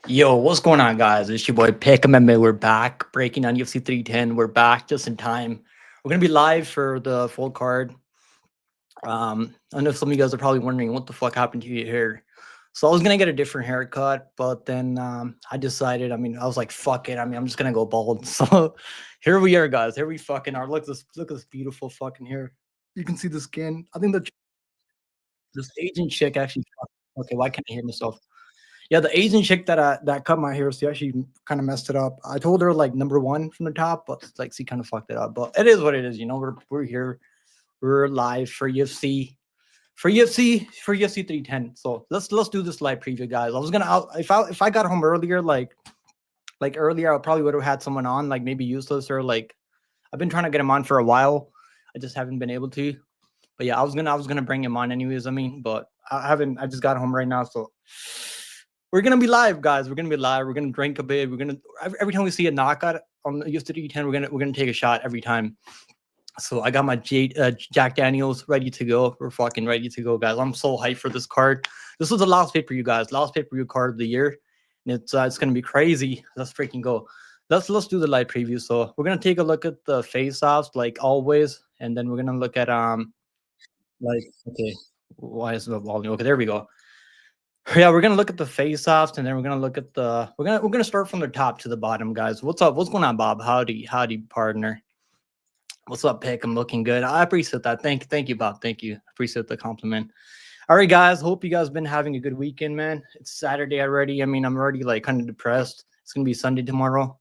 Yo, what's going on, guys? It's your boy Pick MMA. We're back breaking on UFC 310. We're back just in time. We're gonna be live for the full card. I know some of you guys are probably wondering what the fuck happened to your hair. So I was gonna get a different haircut, but then I decided. I was like, fuck it. I'm just gonna go bald. So here we are, guys. Here we fucking are. Look at this beautiful fucking hair. You can see the skin. I think this Asian chick actually. Okay, why can't I hear myself? Yeah, the Asian chick that cut my hair, she actually kind of messed it up. I told her like number one from the top, but like she kind of fucked it up. But it is what it is, you know. We're here, we're live for UFC 310. So let's do this live preview, guys. If I got home earlier, like earlier, I probably would have had someone on, like maybe useless or like I've been trying to get him on for a while. I just haven't been able to. But yeah, I was gonna bring him on anyways. But I haven't. I just got home right now, so we're gonna be live, guys. We're gonna be live. We're gonna drink a bit. We're gonna every time we see a knockout on the UFC 10, we're gonna take a shot every time. So I got my Jack Daniels ready to go. We're fucking ready to go, guys. I'm so hyped for this card. This was the last pay per view, guys. Last pay per view card of the year, and it's gonna be crazy. Let's freaking go. Let's do the live preview. So we're gonna take a look at the face offs like always, and then we're gonna look at like okay, why is the volume okay? There we go. Yeah, we're gonna look at the face-offs, and then we're gonna look at the we're gonna start from the top to the bottom, guys. What's up? What's going on, Bob? Howdy, partner. What's up, Pick? I'm looking good. I appreciate that. Thank you, Bob. Thank you. Appreciate the compliment. All right, guys. Hope you guys been having a good weekend, man. It's Saturday already. I'm already like kind of depressed. It's gonna be Sunday tomorrow.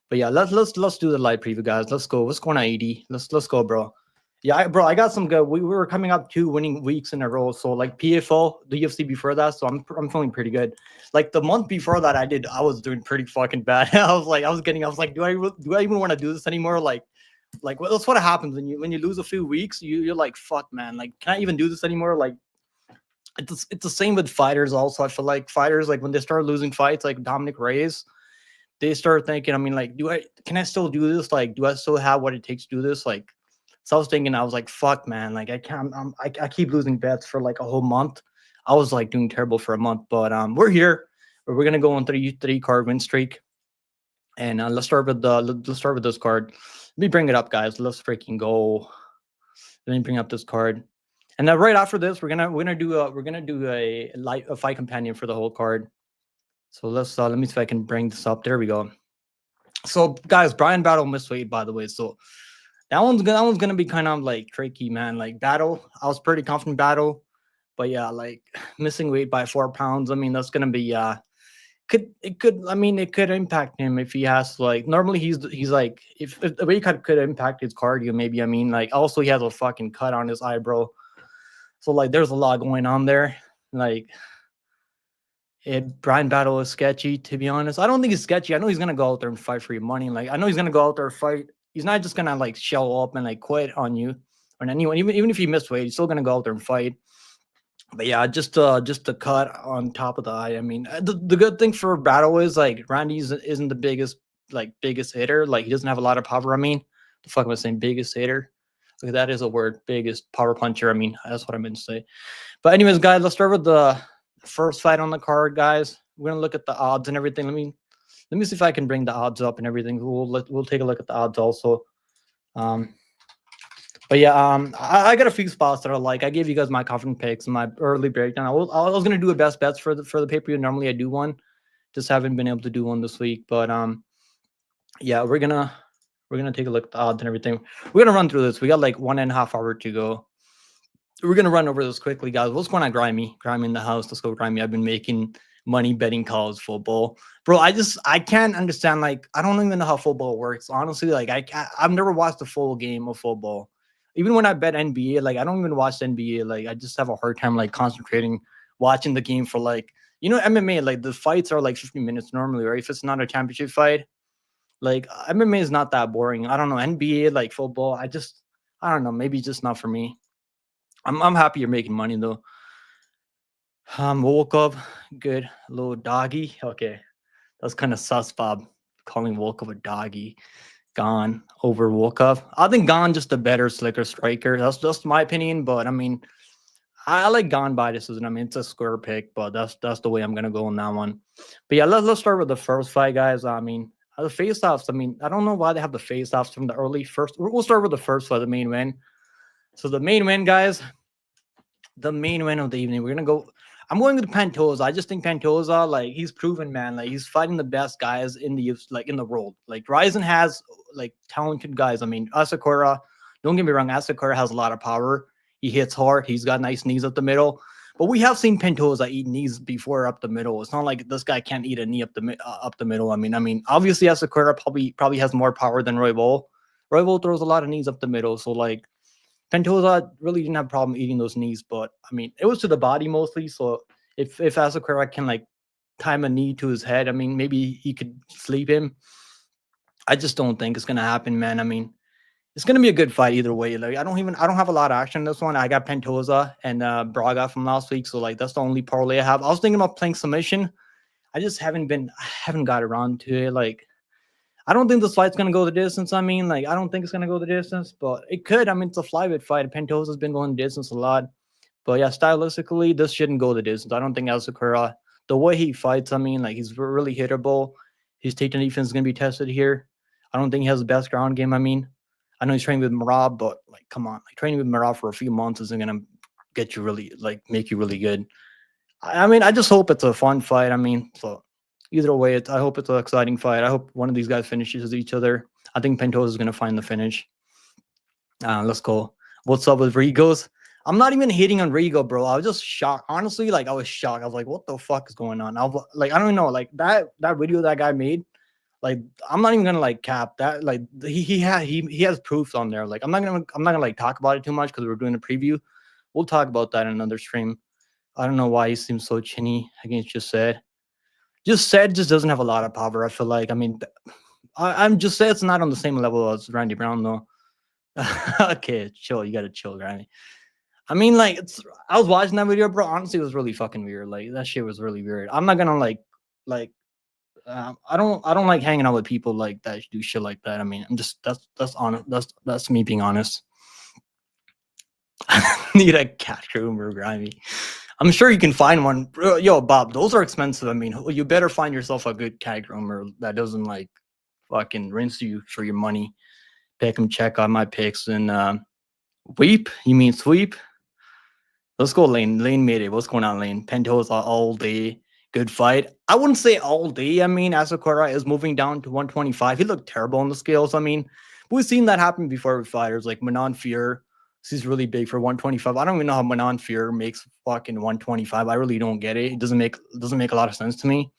But yeah, let's do the live preview, guys. Let's go. What's going on, AD? Let's go, bro. Yeah, bro, I got some good. We were coming up 2 winning weeks in a row. So like PFO, the UFC before that, so I'm feeling pretty good. Like the month before that, I was doing pretty fucking bad. I was like, do I even want to do this anymore? Like well, that's what happens when you lose a few weeks. You're like, fuck, man. Like, can I even do this anymore? Like, it's the same with fighters. Also, I feel like fighters like when they start losing fights, like Dominic Reyes, they start thinking, like, can I still do this? Like, do I still have what it takes to do this? Like, so I was thinking, I was like, fuck, man, like I can't, I keep losing bets for like a whole month. I was like doing terrible for a month, but we're here. We're gonna go on three card win streak, and let's start with this card. Let me bring it up, guys. Let's freaking go. Let me bring up this card, and then right after this, we're gonna do a fight companion for the whole card. So let me see if I can bring this up. There we go. So guys, Brian Battle missed weight, by the way. So that one's gonna be kind of like tricky, man. Like Battle, I was pretty confident Battle, but yeah, like missing weight by 4 pounds. That's gonna be it could impact him if he has like normally he's like if the weight cut could impact his cardio, maybe. Like also he has a fucking cut on his eyebrow. So like there's a lot going on there. Like Brian Battle is sketchy, to be honest. I don't think he's sketchy. I know he's gonna go out there and fight for your money. Like I know he's gonna go out there and fight. He's not just gonna like show up and like quit on you or anyone. Even if he missed weight, he's still gonna go out there and fight. But yeah, just the cut on top of the eye. The good thing for Battle is like Randy isn't the biggest hitter. Like he doesn't have a lot of power. The fuck am I saying? Biggest hitter. Okay, that is a word. Biggest power puncher. That's what I meant to say. But anyways, guys, let's start with the first fight on the card, guys. We're gonna look at the odds and everything. Let me see if I can bring the odds up and everything. We'll take a look at the odds also. Um, but yeah, I got a few spots that are like I gave you guys my confident picks and my early breakdown. I was gonna do a best bets for the pay per view. Normally I do one, just haven't been able to do one this week. But yeah, we're gonna take a look at the odds and everything. We're gonna run through this. We got like 1.5 hours to go. We're gonna run over this quickly, guys. What's going on, Grimy? Grimy in the house. Let's go, Grimy. I've been making money betting college football, bro. I can't understand. Like, I don't even know how football works. Honestly, like I've never watched a full game of football. Even when I bet NBA, like I don't even watch NBA. Like I just have a hard time like concentrating watching the game for like MMA. Like the fights are like 50 minutes normally, right? If it's not a championship fight, like MMA is not that boring. I don't know NBA like football. I don't know. Maybe just not for me. I'm happy you're making money though. Woke up, good little doggy. Okay, that's kind of sus, Bob. Calling woke up a doggy. Gone over woke up. I think Gone just a better, slicker striker. That's just my opinion. But I like Gone by decision. I mean, it's a square pick, but that's the way I'm gonna go on that one. But yeah, let's start with the first fight, guys. I mean, the face-offs. I mean, I don't know why they have the face-offs from the early first. We'll start with the first fight, the main win. So the main win, guys, the main win of the evening. We're gonna go. I'm going with Pantoja. I just think Pantoja, like he's proven, man. Like he's fighting the best guys in the like in the world. Like Ryzen has like talented guys. I mean, Asakura. Don't get me wrong, Asakura has a lot of power. He hits hard. He's got nice knees up the middle. But we have seen Pantoja eat knees before up the middle. It's not like this guy can't eat a knee up the middle. I mean, obviously Asakura probably has more power than Roy Bull. Roy Bull throws a lot of knees up the middle. So like Pantoja really didn't have a problem eating those knees, but I mean, it was to the body mostly. So if Asakura can like time a knee to his head, I mean, maybe he could sleep him. I just don't think it's gonna happen, man. I mean, it's gonna be a good fight either way. Like I don't have a lot of action in this one. I got Pantoja and Braga from last week, so like that's the only parlay I have. I was thinking about playing submission. I haven't got around to it. Like I don't think this fight's gonna go the distance. I mean, like I don't think it's gonna go the distance, but it could. I mean, it's a flyweight fight. Pantoja's been going the distance a lot, but yeah, stylistically, this shouldn't go the distance. I don't think Asakura, the way he fights, I mean, like he's really hittable. His takedown defense is gonna be tested here. I don't think he has the best ground game. I mean, I know he's training with Marab, but like, come on, like training with Marab for a few months isn't gonna get you really like make you really good. I mean, I just hope it's a fun fight. I mean, so either way, I hope it's an exciting fight. I hope one of these guys finishes each other. I think Pantoja is gonna find the finish. Let's go. What's up with Rigos? I'm not even hating on Rigo, bro. I was just shocked. Honestly, like I was shocked. I was like, what the fuck is going on? Like, I don't know. Like that video that guy made. Like, I'm not even gonna like cap that. Like he has proofs on there. Like, I'm not gonna like talk about it too much because we're doing a preview. We'll talk about that in another stream. I don't know why he seems so chinny against just said. Just said just doesn't have a lot of power. I feel like. I mean, I'm just saying it's not on the same level as Randy Brown though. Okay, chill. You gotta chill, Randy. I mean, like I was watching that video, bro. Honestly, it was really fucking weird. Like that shit was really weird. I'm not gonna like. I don't like hanging out with people like that do shit like that. I mean, I'm just that's honest. That's me being honest. Need a cat groomer, grimy. I'm sure you can find one. Bro, yo, Bob, those are expensive. I mean, you better find yourself a good cat groomer that doesn't like fucking rinse you for your money. Pick and check out my picks and weep. You mean sweep? Let's go, Lane. Lane made it. What's going on, Lane? Pentos all day. Good fight. I wouldn't say all day. I mean, Asakura is moving down to 125. He looked terrible on the scales. I mean, we've seen that happen before with fighters like Manon Fear. He's really big for 125. I don't even know how Manon Fear makes fucking 125. I really don't get it. It doesn't make a lot of sense to me.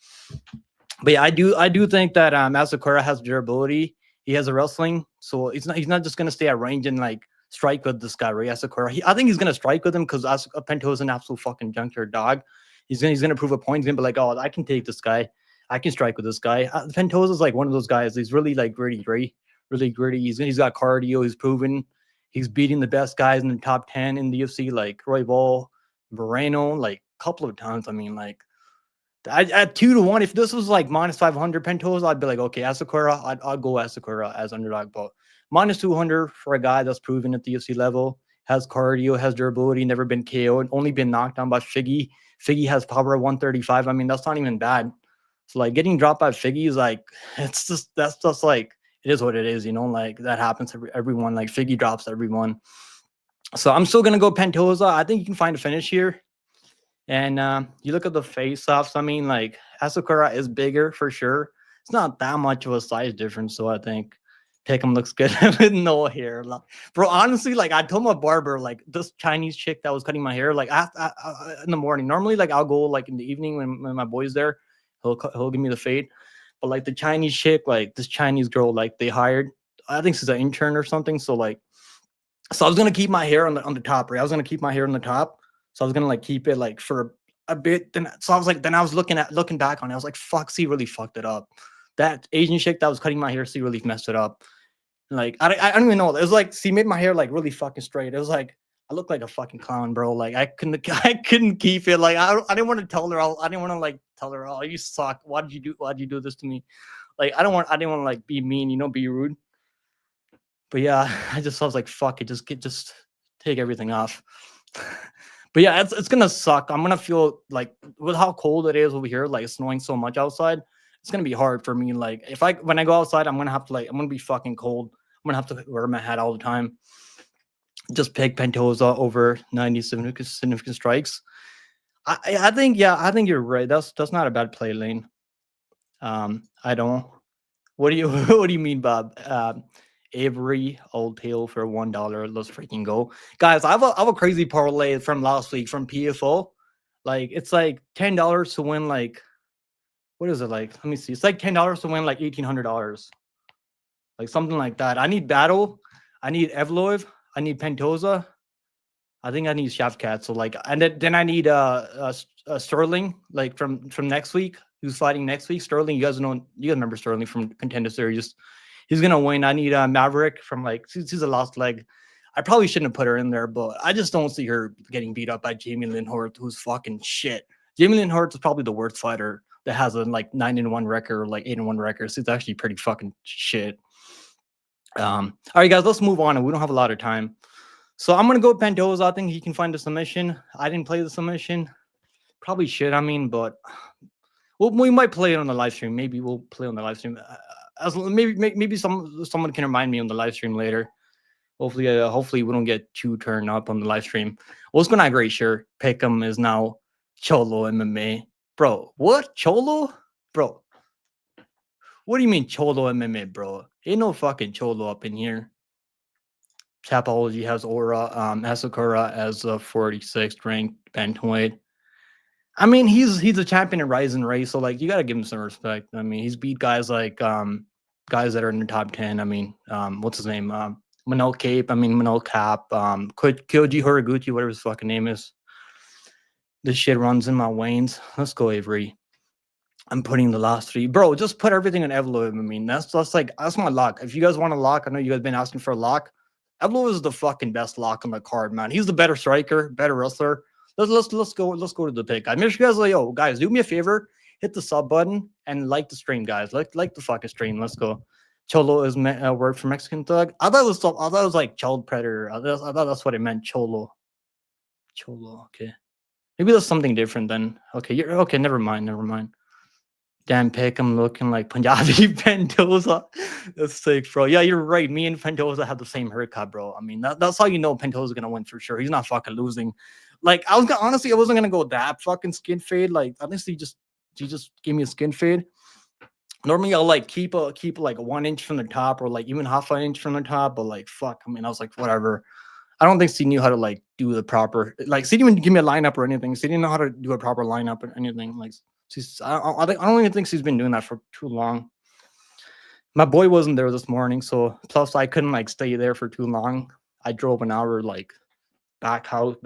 But yeah, I do think that Asakura has durability. He has a wrestling, so he's not just gonna stay at range and like strike with this guy, right? Asakura. I think he's gonna strike with him because Pento is an absolute fucking junkyard dog. He's gonna prove a point. He's gonna be like, oh, I can take this guy. I can strike with this guy. Pentosa is like one of those guys. He's really like gritty, right? Really gritty. He's got cardio. He's proven. He's beating the best guys in the top 10 in the UFC, like Roy Ball, Moreno, like a couple of times. I mean, like at 2-1, if this was like minus 500 Pentos, I'd be like, okay, Asakura, I'd go Asakura as underdog. But minus 200 for a guy that's proven at the UFC level, has cardio, has durability, never been KO'd, only been knocked down by Figgy. Figgy has power at 135. I mean, that's not even bad. So like getting dropped by Figgy is like, that's just like, it is what it is, like that happens to everyone. Like Figgy drops everyone. So I'm still going to go Pantoja. I think you can find a finish here. And you look at the face-offs. I mean, like Asakura is bigger for sure. It's not that much of a size difference, so I think Pick'em looks good with no hair. Bro, honestly, like I told my barber, like this Chinese chick that was cutting my hair, like in the morning. Normally, like I'll go like in the evening when my boy's there. He'll give me the fade. But like the Chinese chick, like this Chinese girl, like they hired. I think she's an intern or something. So I was gonna keep my hair on the top, right? I was gonna keep my hair on the top. So I was gonna like keep it like for a bit. So I was like, then I was looking back on it. I was like, fuck, C really fucked it up. That Asian chick that was cutting my hair, C really messed it up. Like I don't even know. It was like she made my hair like really fucking straight. It was like I looked like a fucking clown, bro. Like I couldn't keep it. Like I didn't want to tell her. I didn't want to like tell her, oh, you suck. Why did you do this to me? Like I didn't want to like be mean, be rude. But yeah, I was like, fuck it, just take everything off. But yeah, it's gonna suck. I'm gonna feel like with how cold it is over here, like it's snowing so much outside. It's gonna be hard for me. Like if I when I go outside, I'm gonna have to like I'm gonna be fucking cold. I'm gonna have to wear my hat all the time. Just pick Pantoja over 90 significant strikes. I think yeah, I think you're right. That's not a bad play lane. I don't. What do you what do you mean, Bob? Avery Old Tail for $1. Let's freaking go, guys! I have a crazy parlay from last week from PFO. Like it's like $10 to win like what is it like? Let me see. It's like $10 to win like $1,800, like something like that. I need Battle. I need Evloev. I need Pantoja. I think I need Shavkat. So like, and then I need Sterling, like from next week. Who's fighting next week? Sterling. You guys remember Sterling from Contender Series? He's gonna win. I need Maverick from like she's the last leg. I probably shouldn't have put her in there, but I just don't see her getting beat up by Jamie Lynn Hort, who's fucking shit. Jamie Lynn Hort is probably the worst fighter that has a like 9-1 record or like 8-1 record. So it's actually pretty fucking shit. All right, guys, let's move on. We don't have a lot of time. So I'm gonna go Pantoja. I think he can find the submission. I didn't play the submission. Probably should. I mean, but we might play it on the live stream. Maybe we'll play on the live stream. As maybe someone can remind me on the live stream later. Hopefully we don't get too turned up on the live stream. What's going on, great sure. Pick'em is now Cholo MMA, bro. What Cholo, bro? What do you mean Cholo MMA, bro? Ain't no fucking Cholo up in here. Tapology has Aura, Asakura as a 46th ranked bantamweight. I mean, he's a champion in Rising Race, so like you gotta give him some respect. I mean, he's beat guys like guys that are in the top 10. I mean, what's his name? Manel Cape. I mean, Manel Cap. Kyoji Horiguchi, whatever his fucking name is. This shit runs in my veins. Let's go, Avery. I'm putting the last three, bro. Just put everything on Evlo. I mean, that's my lock. If you guys want a lock, I know you guys been asking for a lock. Evlo is the fucking best lock on the card, man. He's the better striker, better wrestler. Let's go to the pick. I make sure you guys like, yo, guys, do me a favor, hit the sub button and like the stream, guys. Like the fucking stream. Let's go. Cholo is a word for Mexican thug. I thought it was like child predator. I thought that's what it meant. Cholo. Okay. Maybe that's something different then. Okay, you're okay. Never mind. Damn pick, I'm looking like Punjabi Pantoja. That's sick, bro. Yeah, you're right. Me and Pantoja have the same haircut, bro. I mean, that's how you know Pantoja's gonna win for sure. He's not fucking losing. Like, honestly, I wasn't gonna go that fucking skin fade. Like, honestly, he just gave me a skin fade. Normally, I'll like keep like 1 inch from the top or like even half an inch from the top, but like fuck. I mean, I was like, whatever. I don't think C knew how to like do the proper like C didn't even give me a lineup or anything. C didn't know how to do a proper lineup or anything. Like I don't even think she's been doing that for too long. My boy wasn't there this morning, so plus I couldn't like stay there for too long. I drove an hour like back home,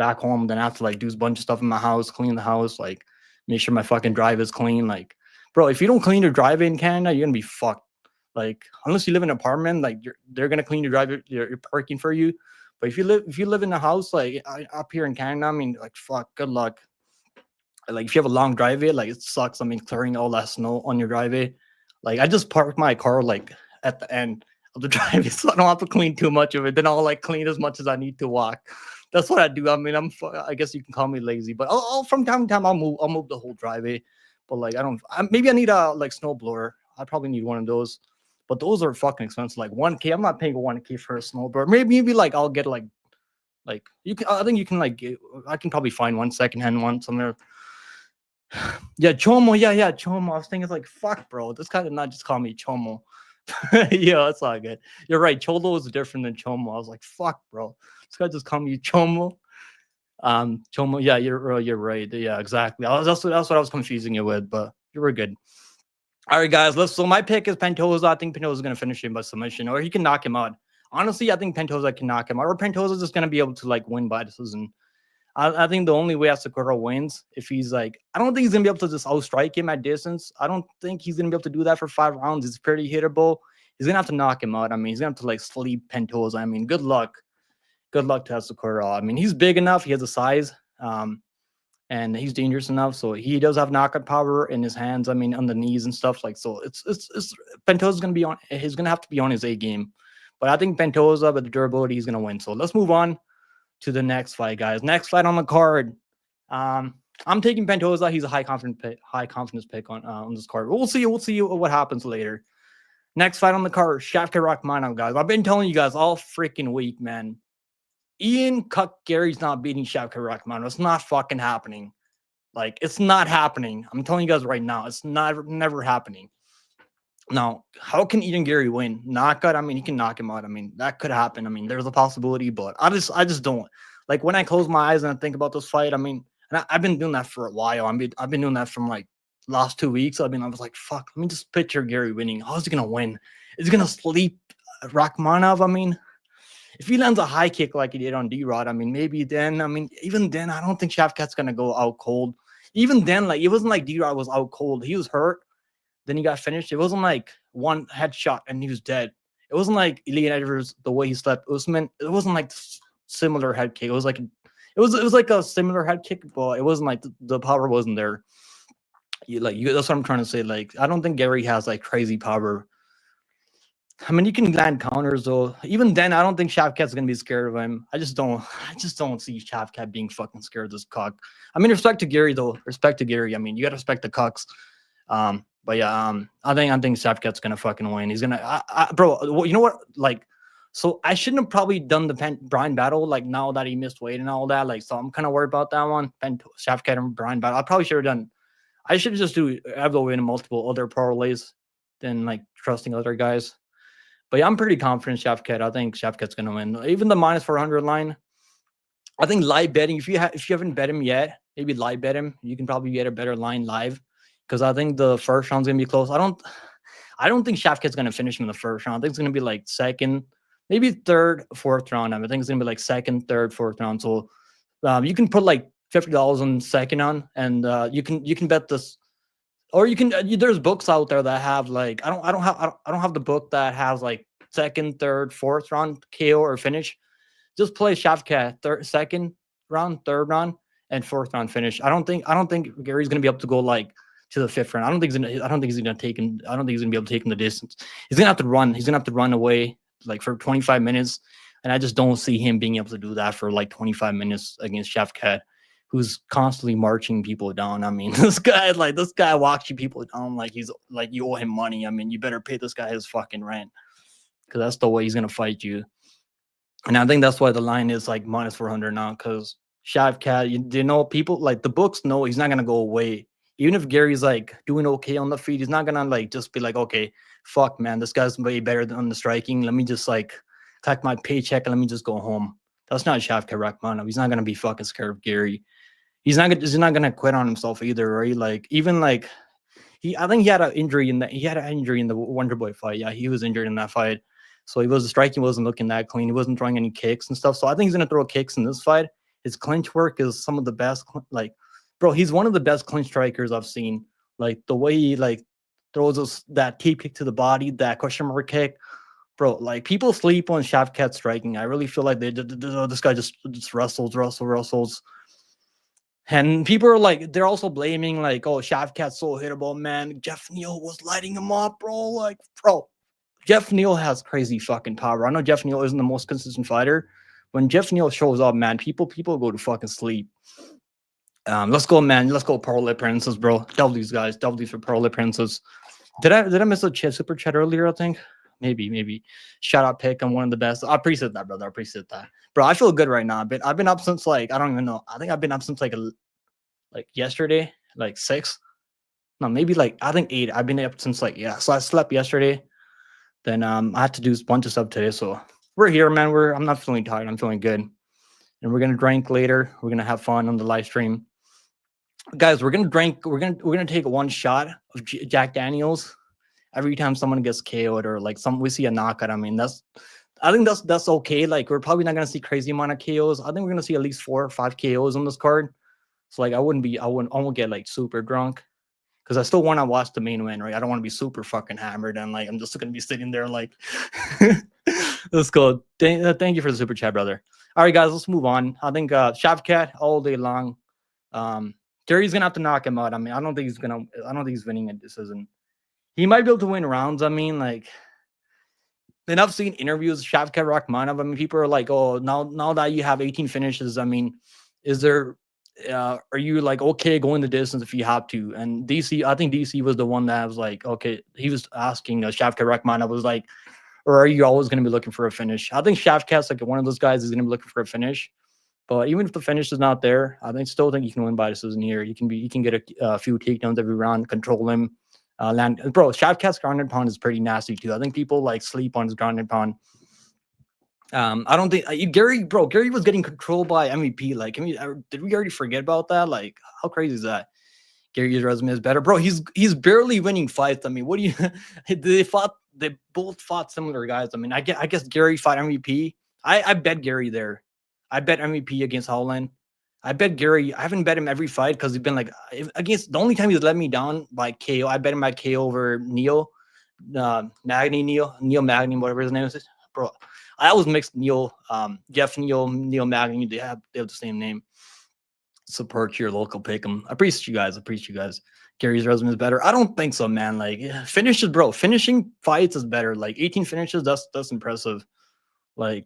then I have to like do a bunch of stuff in my house, clean the house, like make sure my fucking drive is clean. Like, bro, if you don't clean your driveway in Canada, you're gonna be fucked. Like, unless you live in an apartment, like they're gonna clean your driveway, your parking for you. But if you live in a house like up here in Canada, I mean, like fuck, good luck. Like if you have a long driveway, like it sucks. I mean, clearing all that snow on your driveway. Like I just parked my car like at the end of the driveway, so I don't have to clean too much of it. Then I'll like clean as much as I need to walk. That's what I do. I mean, I guess you can call me lazy, but I'll from time to time I'll move the whole driveway. But like maybe I need a like snow blower. I probably need one of those. But those are fucking expensive. Like 1K. I'm not paying 1K for a snow blower. Maybe like I'll get like you can. I think you can like I can probably find one secondhand one somewhere. Yeah, Chomo. Yeah, Chomo. I was thinking like, fuck, bro. This guy did not just call me Chomo. Yeah, that's all good. You're right. Cholo is different than Chomo. I was like, fuck, bro. This guy just called me Chomo. Chomo. Yeah, you're right. Yeah, exactly. That's what I was confusing you with, but you were good. All right, guys. So my pick is Pantoja. I think Pantoja is gonna finish him by submission, or he can knock him out. Honestly, I think Pantoja can knock him out, or Pantoja is just gonna be able to like win by decision. I think the only way Asakura wins if he's like, I don't think he's gonna be able to just outstrike him at distance. I don't think he's gonna be able to do that for 5 rounds. He's pretty hittable. He's gonna have to knock him out. I mean, he's gonna have to like sleep Pantoja. I mean, good luck. Good luck to Asakura. I mean, he's big enough. He has a size, and he's dangerous enough. So he does have knockout power in his hands. I mean, on the knees and stuff like so. It's Pantoja's gonna be on. He's gonna have to be on his A game. But I think Pantoja with the durability, he's gonna win. So let's move on. to the next fight, guys. Next fight on the card. I'm taking Pantoja. He's a high confidence pick on this card. We'll see. We'll see what happens later. Next fight on the card, Shavkat Rakhmonov, guys. I've been telling you guys all freaking week, man. Ian Cuck Gary's not beating Shavkat Rakhmonov. It's not fucking happening. Like, it's not happening. I'm telling you guys right now, it's never happening. Now, how can Ian Gary win? Knockout? I mean, he can knock him out. I mean, that could happen. I mean, there's a possibility, but I just don't. Like, when I close my eyes and I think about this fight, I mean, and I've been doing that for a while. I've been doing that from like last 2 weeks. I was like, fuck, let me just picture Gary winning. How's he gonna win? Is he gonna sleep Rakhmonov? I mean, if he lands a high kick like he did on D-Rod, I mean, maybe then, I mean, even then, I don't think Shavkat's gonna go out cold. Even then, like, it wasn't like D-Rod was out cold. He was hurt. Then he got finished. It wasn't like one headshot and he was dead. It wasn't like Elite Edwards, the way he slept Usman. It wasn't like similar head kick. It was like a similar head kick, but it wasn't like the power wasn't there. That's what I'm trying to say. Like, I don't think Gary has like crazy power. I mean, you can land counters though. Even then, I don't think Shavkat's gonna be scared of him. I just don't see Shavkat being fucking scared of this cock. I mean, respect to Gary though. Respect to Gary. I mean, you gotta respect the cocks. But yeah, I think Shavkat's gonna fucking win. He's gonna, bro. You know what? Like, so I shouldn't have probably done the Brian battle. Like, now that he missed weight and all that. Like, so I'm kind of worried about that one. Shavkat and Brian battle. I probably should have done. I should just do Evlo in multiple other parlays than like trusting other guys. But yeah, I'm pretty confident Shavkat. I think Shavkat's gonna win. Even the minus 400 line. I think live betting. If you haven't bet him yet, maybe live bet him. You can probably get a better line live. Because I think the first round's gonna be close. I don't think Shavkat's gonna finish him in the first round. I think it's gonna be like second, maybe third, fourth round. I think it's gonna be like second, third, fourth round. So you can put like $50 on second round, and you can bet this, or you can. There's books out there that have like I don't have the book that has like second, third, fourth round KO or finish. Just play Shavkat second round, third round, and fourth round finish. I don't think Gary's gonna be able to go like to the fifth round. I don't think he's gonna take him. I don't think he's gonna be able to take him the distance. He's gonna have to run. He's gonna have to run away like for 25 minutes. And I just don't see him being able to do that for like 25 minutes against Shavkat, who's constantly marching people down. I mean, this guy walks you people down like he's like you owe him money. I mean, you better pay this guy his fucking rent, because that's the way he's gonna fight you. And I think that's why the line is like minus 400 now, because Shavkat, you know, people like the books know he's not gonna go away. Even if Gary's like doing okay on the feet, he's not gonna like just be like, okay, fuck man, this guy's way better than on the striking. Let me just like collect my paycheck and let me just go home. That's not Shavkat Rakhmonov. He's not gonna be fucking scared of Gary. He's not gonna quit on himself either, right? Like even like I think he had an injury in the Wonder Boy fight. Yeah, he was injured in that fight. So the striking wasn't looking that clean. He wasn't throwing any kicks and stuff. So I think he's gonna throw kicks in this fight. His clinch work is some of the best. Like, bro, he's one of the best clinch strikers I've seen. Like the way he like throws that T kick to the body, that question mark kick, bro. Like people sleep on Shavkat striking. I really feel like this guy just wrestles. And people are like, they're also blaming like, oh, Shavkat's so hittable, man. Jeff Neal was lighting him up, bro. Like, bro, Jeff Neal has crazy fucking power. I know Jeff Neal isn't the most consistent fighter. When Jeff Neal shows up, man, people go to fucking sleep. Let's go, man. Let's go, Parlay Princess, bro. W's, guys. W's for Parlay Princess. Did I miss a super chat earlier? I think maybe. Shout out pick. I'm one of the best. I appreciate that, brother. I appreciate that, bro. I feel good right now. I've been up since like I don't even know. I think I've been up since like yesterday, like 6. No, maybe like I think 8. I've been up since like So I slept yesterday. Then I had to do a bunch of stuff today. So we're here, man. I'm not feeling tired. I'm feeling good. And we're gonna drink later. We're gonna have fun on the live stream. Guys, we're gonna drink. We're gonna take one shot of Jack Daniels every time someone gets KO'd or like we see a knockout. I mean, I think that's okay. Like we're probably not gonna see crazy amount of KOs. I think we're gonna see at least 4 or 5 KOs on this card. So like I won't get like super drunk, because I still want to watch the main event, right? I don't want to be super fucking hammered and like I'm just gonna be sitting there like. Let's go. Thank you for the super chat, brother. All right, guys, let's move on. I think Shavkat all day long. Gary's gonna have to knock him out. I mean, I don't think he's winning a decision. He might be able to win rounds. I mean, like Then I've seen interviews with Shavkat Rakhmonov. I mean, people are like, "Oh, now that you have 18 finishes, I mean, is there are you like okay going the distance if you have to?" And DC, I think DC was the one that was like, okay, he was asking Shavkat Rakhmonov was like, or are you always going to be looking for a finish? I think Shavkat's like one of those guys is going to be looking for a finish. But even if the finish is not there, still think you can win by decision here. You can get a few takedowns every round, control him, land. Bro, Shavkat's ground and pound is pretty nasty too. I think people like sleep on his ground and pound. I don't think Gary was getting controlled by MVP. Like, I mean, did we already forget about that? Like, how crazy is that? Gary's resume is better, bro. He's barely winning fights. I mean, what do you? They both fought similar guys. I mean, I guess Gary fought MVP. I bet Gary there. I bet MVP against Holland. I bet Gary. I haven't bet him every fight because he's been like against the only time he's let me down by KO. I bet him by KO over Neil Neil Magny, whatever his name is, bro. I always mixed Jeff Neil Magny. They have the same name. Support your local pick'em. I appreciate you guys. Gary's resume is better. I don't think so, man. Like finishes, bro. Finishing fights is better. Like 18 finishes, that's impressive. Like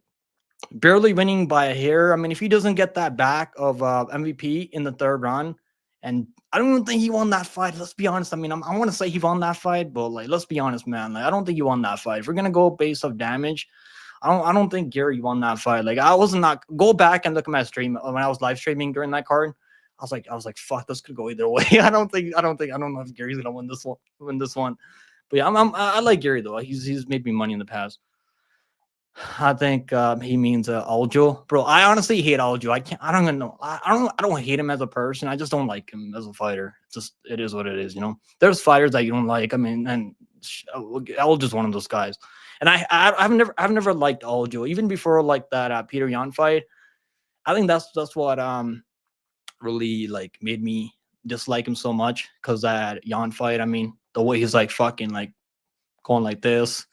barely winning by a hair. I mean, if he doesn't get that back of MVP in the third round, and I don't even think he won that fight. Let's be honest. I mean, I want to say he won that fight, but like, let's be honest, man. Like, I don't think he won that fight. If we're gonna go based off damage, I don't think Gary won that fight. Like, I wasn't not go back and look at my stream when I was live streaming during that card. I was like, fuck, this could go either way. I don't know if Gary's gonna win this one. But yeah, I like Gary though. He's made me money in the past. I think he means Aljo, bro. I honestly hate Aljo. I don't even know. I don't hate him as a person. I just don't like him as a fighter. It is what it is. You know, there's fighters that you don't like. I mean, and Aljo's one of those guys. And I've never liked Aljo even before like that Peter Yan fight. I think that's what really like made me dislike him so much because that Yan fight. I mean, the way he's like fucking like going like this.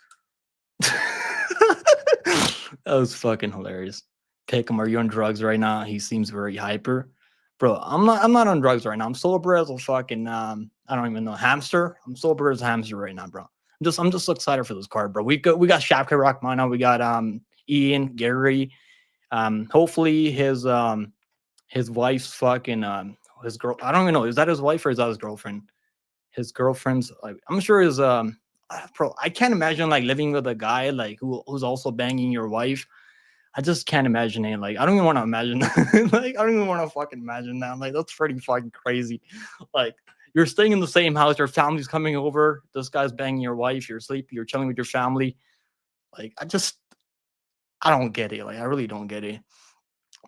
That was fucking hilarious. Pick him. Are you on drugs right now? He seems very hyper, bro. I'm not on drugs right now. I'm sober as a fucking I don't even know hamster. I'm sober as a hamster right now, bro. I'm just excited for this card, bro. We got Shavkat Rakhmonov. We got Ian Gary. Hopefully his wife's fucking his girl. I don't even know. Is that his wife or is that his girlfriend? His girlfriend's like I'm sure his bro, I can't imagine like living with a guy like who's also banging your wife. I just can't imagine it. Like, I don't even want to imagine. Like, I don't even want to fucking imagine that. Like, that's pretty fucking crazy. Like, you're staying in the same house, your family's coming over, this guy's banging your wife, you're sleeping, you're chilling with your family. Like, I don't get it. Like, I really don't get it.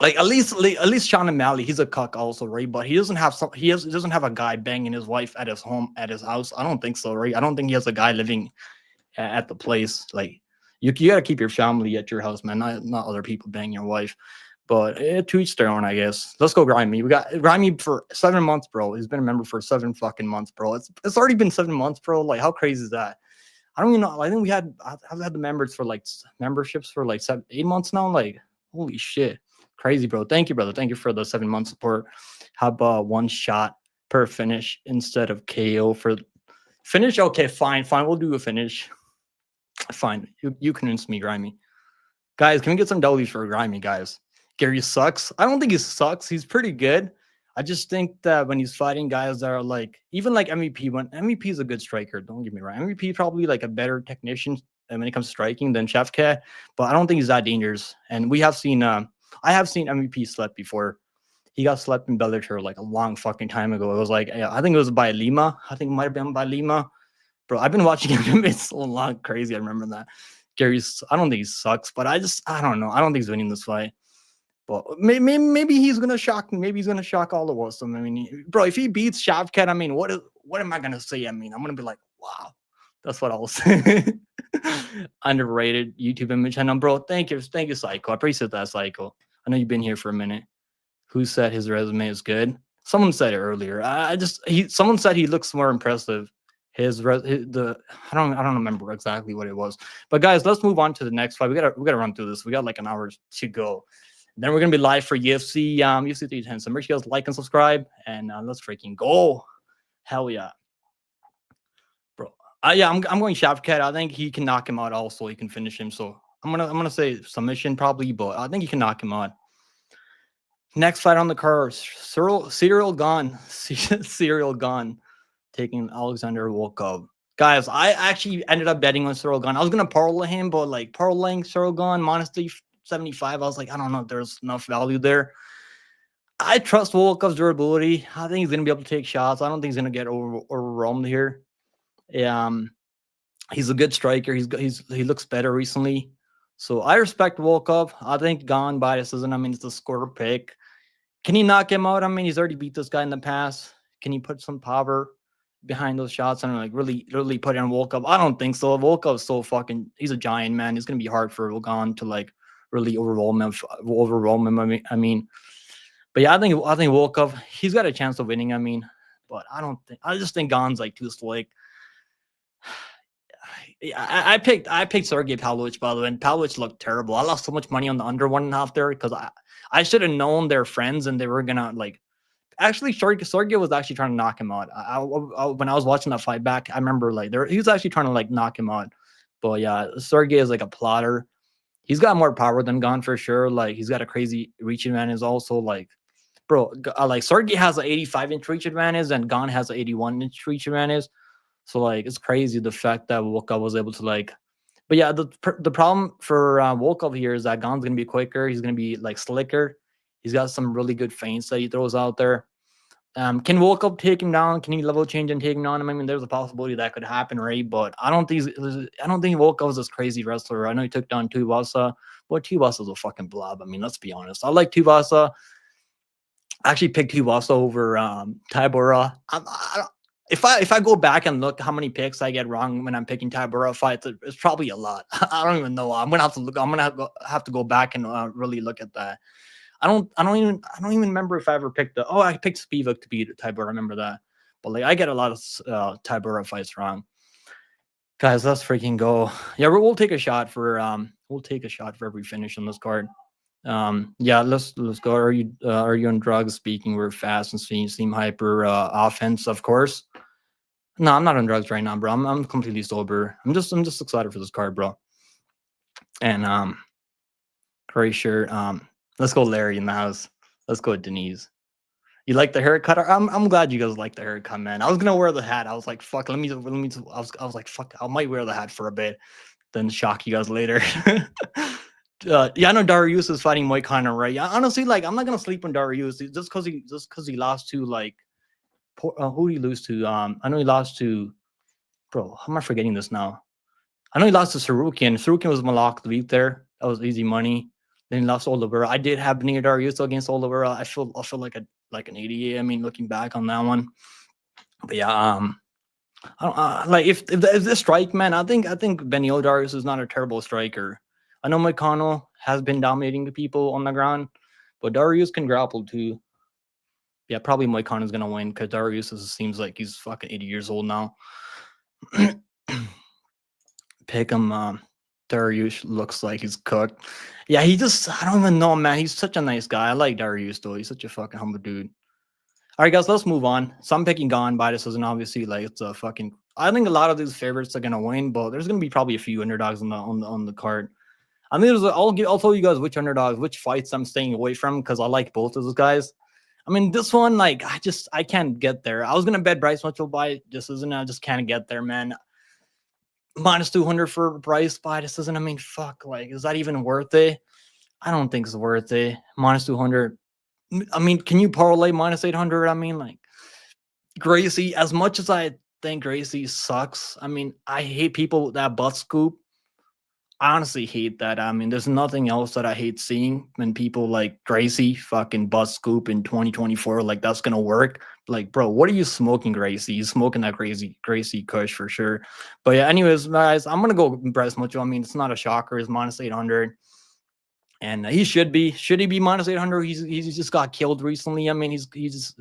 Like at least Sean O'Malley, he's a cuck also, right? But he doesn't have doesn't have a guy banging his wife at his home at his house. I don't think so, right? I don't think he has a guy living at the place. Like you gotta keep your family at your house, man, not other people banging your wife. But to each their own, I guess. Let's go Grimy. We got Grimy for 7 months, bro. He's been a member for 7 fucking months, bro. It's already been 7 months, bro. Like how crazy is that? I don't even know. I think I've had the members for like memberships for like 8 months now. Like holy shit. Crazy, bro. Thank you, brother. Thank you for the 7 month support. How about 1 shot per finish instead of KO for finish? Okay, fine. We'll do a finish. Fine. You convinced me, Grimy. Guys, can we get some W's for Grimy, guys? Gary sucks. I don't think he sucks. He's pretty good. I just think that when he's fighting guys that are like, even like MVP, when MVP is a good striker, don't get me wrong. MVP probably like a better technician when it comes to striking than Shavkat, but I don't think he's that dangerous. And we have seen I have seen MVP slept before. He got slept in Bellator like a long fucking time ago. It was like, I think it was by Lima. I think it might have been by Lima. Bro, I've been watching him. It's so long, crazy. I remember that. I don't think he sucks, but I don't know. I don't think he's winning this fight. But maybe he's going to shock me. Maybe he's going to shock all of us. I mean, bro, if he beats Shavkat, I mean, what am I going to say? I mean, I'm going to be like, wow. That's what I'll say. Underrated YouTube image channel, bro. Thank you, Psycho. I appreciate that, Psycho. I know you've been here for a minute. Who said his resume is good? Someone said it earlier. Someone said he looks more impressive. I don't remember exactly what it was. But guys, let's move on to the next fight. We gotta run through this. We got like an hour to go. Then we're gonna be live for UFC 310. So make sure you guys like and subscribe, and let's freaking go. Hell yeah. Bro, Yeah, I'm going Shavkat. I think he can knock him out. Also, he can finish him. So I'm gonna say submission probably, but I think he can knock him out. Next fight on the card, Serial Gun, Serial Gun taking Alexander Volkov. Guys, I actually ended up betting on Cyril Gun. I was gonna parlay him, but like parlaying Cyril Gun minus 375, I was like, I don't know if there's enough value there. I trust Volkov's durability. I think he's gonna be able to take shots. I don't think he's gonna get overwhelmed here. Um, he's a good striker. He looks better recently. So I respect Volkov. I think Gon by decision. I mean, it's a score pick. Can he knock him out? I mean, he's already beat this guy in the past. Can he put some power behind those shots and like really put it on Volkov? I don't think so. Volkov's so fucking. He's a giant man. It's gonna be hard for Volkan to like really overwhelm him. I mean, but yeah, I think Volkov. He's got a chance of winning. I mean, but I don't think. I just think Gon's like too slick. I picked Sergey Pavlovich, by the way, and Pavlovich looked terrible. I lost so much money on the under 1.5 there because I should have known they're friends and they were gonna like. Actually, Sergey was actually trying to knock him out. When I was watching that fight back, I remember like he was actually trying to like knock him out. But yeah, Sergey is like a plotter. He's got more power than Gon for sure. Like he's got a crazy reach advantage. Also, like bro, like Sergey has an 85-inch reach advantage and Gon has an 81-inch reach advantage. So like it's crazy the fact that Volkov was able to like. But yeah, the problem for Volkov here is that Gon's gonna be quicker. He's gonna be like slicker. He's got some really good feints that he throws out there. Can Volkov take him down? Can he level change and take him down? I mean, there's a possibility that could happen, right? But I don't think Volkov is this crazy wrestler. I know he took down Tuivasa, but Tuivasa's a fucking blob. I mean, let's be honest. I like Tuivasa. I actually picked Tuivasa over Tybura. If I go back and look how many picks I get wrong when I'm picking Tybura fights, it's probably a lot. I don't even know. I'm gonna have to look. I'm gonna have to go back and really look at that. I don't even remember if I ever picked I picked Spivak to beat Tybura. I remember that. But like I get a lot of Tybura fights wrong. Guys, let's freaking go. Yeah, we'll take a shot for every finish on this card. Yeah, let's go. Are you on drugs? Speaking, we're fast and seem hyper offense, of course. No, I'm not on drugs right now, bro. I'm completely sober. I'm just excited for this card, bro. And pretty sure let's go Larry in the house. Let's go Denise. You like the haircut? I'm glad you guys like the haircut, man. I was gonna wear the hat. I was like, fuck, let me. I was like, fuck, I might wear the hat for a bit, then shock you guys later. Yeah, I know Darius is fighting Mike Connor, right? Yeah, honestly, like I'm not gonna sleep on Darius just because he lost to like who did he lose to? I know he lost to, bro. How am I forgetting this now? I know he lost to Sarukian. Sarukian was Malak the week there. That was easy money. Then he lost to Oliveira. I did have Benito Darius against Oliveira. I feel like an idiot. I mean, looking back on that one. But yeah, I don't like if this strike, man. I think Benito Darius is not a terrible striker. I know McConnell has been dominating the people on the ground, but Darius can grapple too. Yeah, probably McConnell's gonna win because Darius seems like he's fucking 80 years old now. Pick him. Darius looks like he's cooked. Yeah, I don't even know, man. He's such a nice guy. I like Darius though. He's such a fucking humble dude. All right, guys, let's move on. So I'm picking Gon by decision. Obviously, like it's a fucking. I think a lot of these favorites are gonna win, but there's gonna be probably a few underdogs on the card. I mean, I'll tell you guys which underdogs, which fights I'm staying away from because I like both of those guys. I mean, this one, like, I can't get there. I was gonna bet Bryce Mitchell by decision. I just can't get there, man. Minus 200 for Bryce by decision. I mean, fuck, like, is that even worth it? I don't think it's worth it. Minus 200. I mean, can you parlay minus 800? I mean, like, Gracie, as much as I think Gracie sucks, I mean, I hate people that butt scoop. I honestly hate that. I mean, there's nothing else that I hate seeing when people like Gracie fucking butt scoop in 2024. Like, that's going to work. Like, bro, what are you smoking, Gracie? You smoking that Gracie Kush for sure. But yeah, anyways, guys, I'm going to go Bryce Mitchell. I mean, it's not a shocker. It's minus 800. And he should be. Should he be minus 800? He's just got killed recently. I mean, he's just,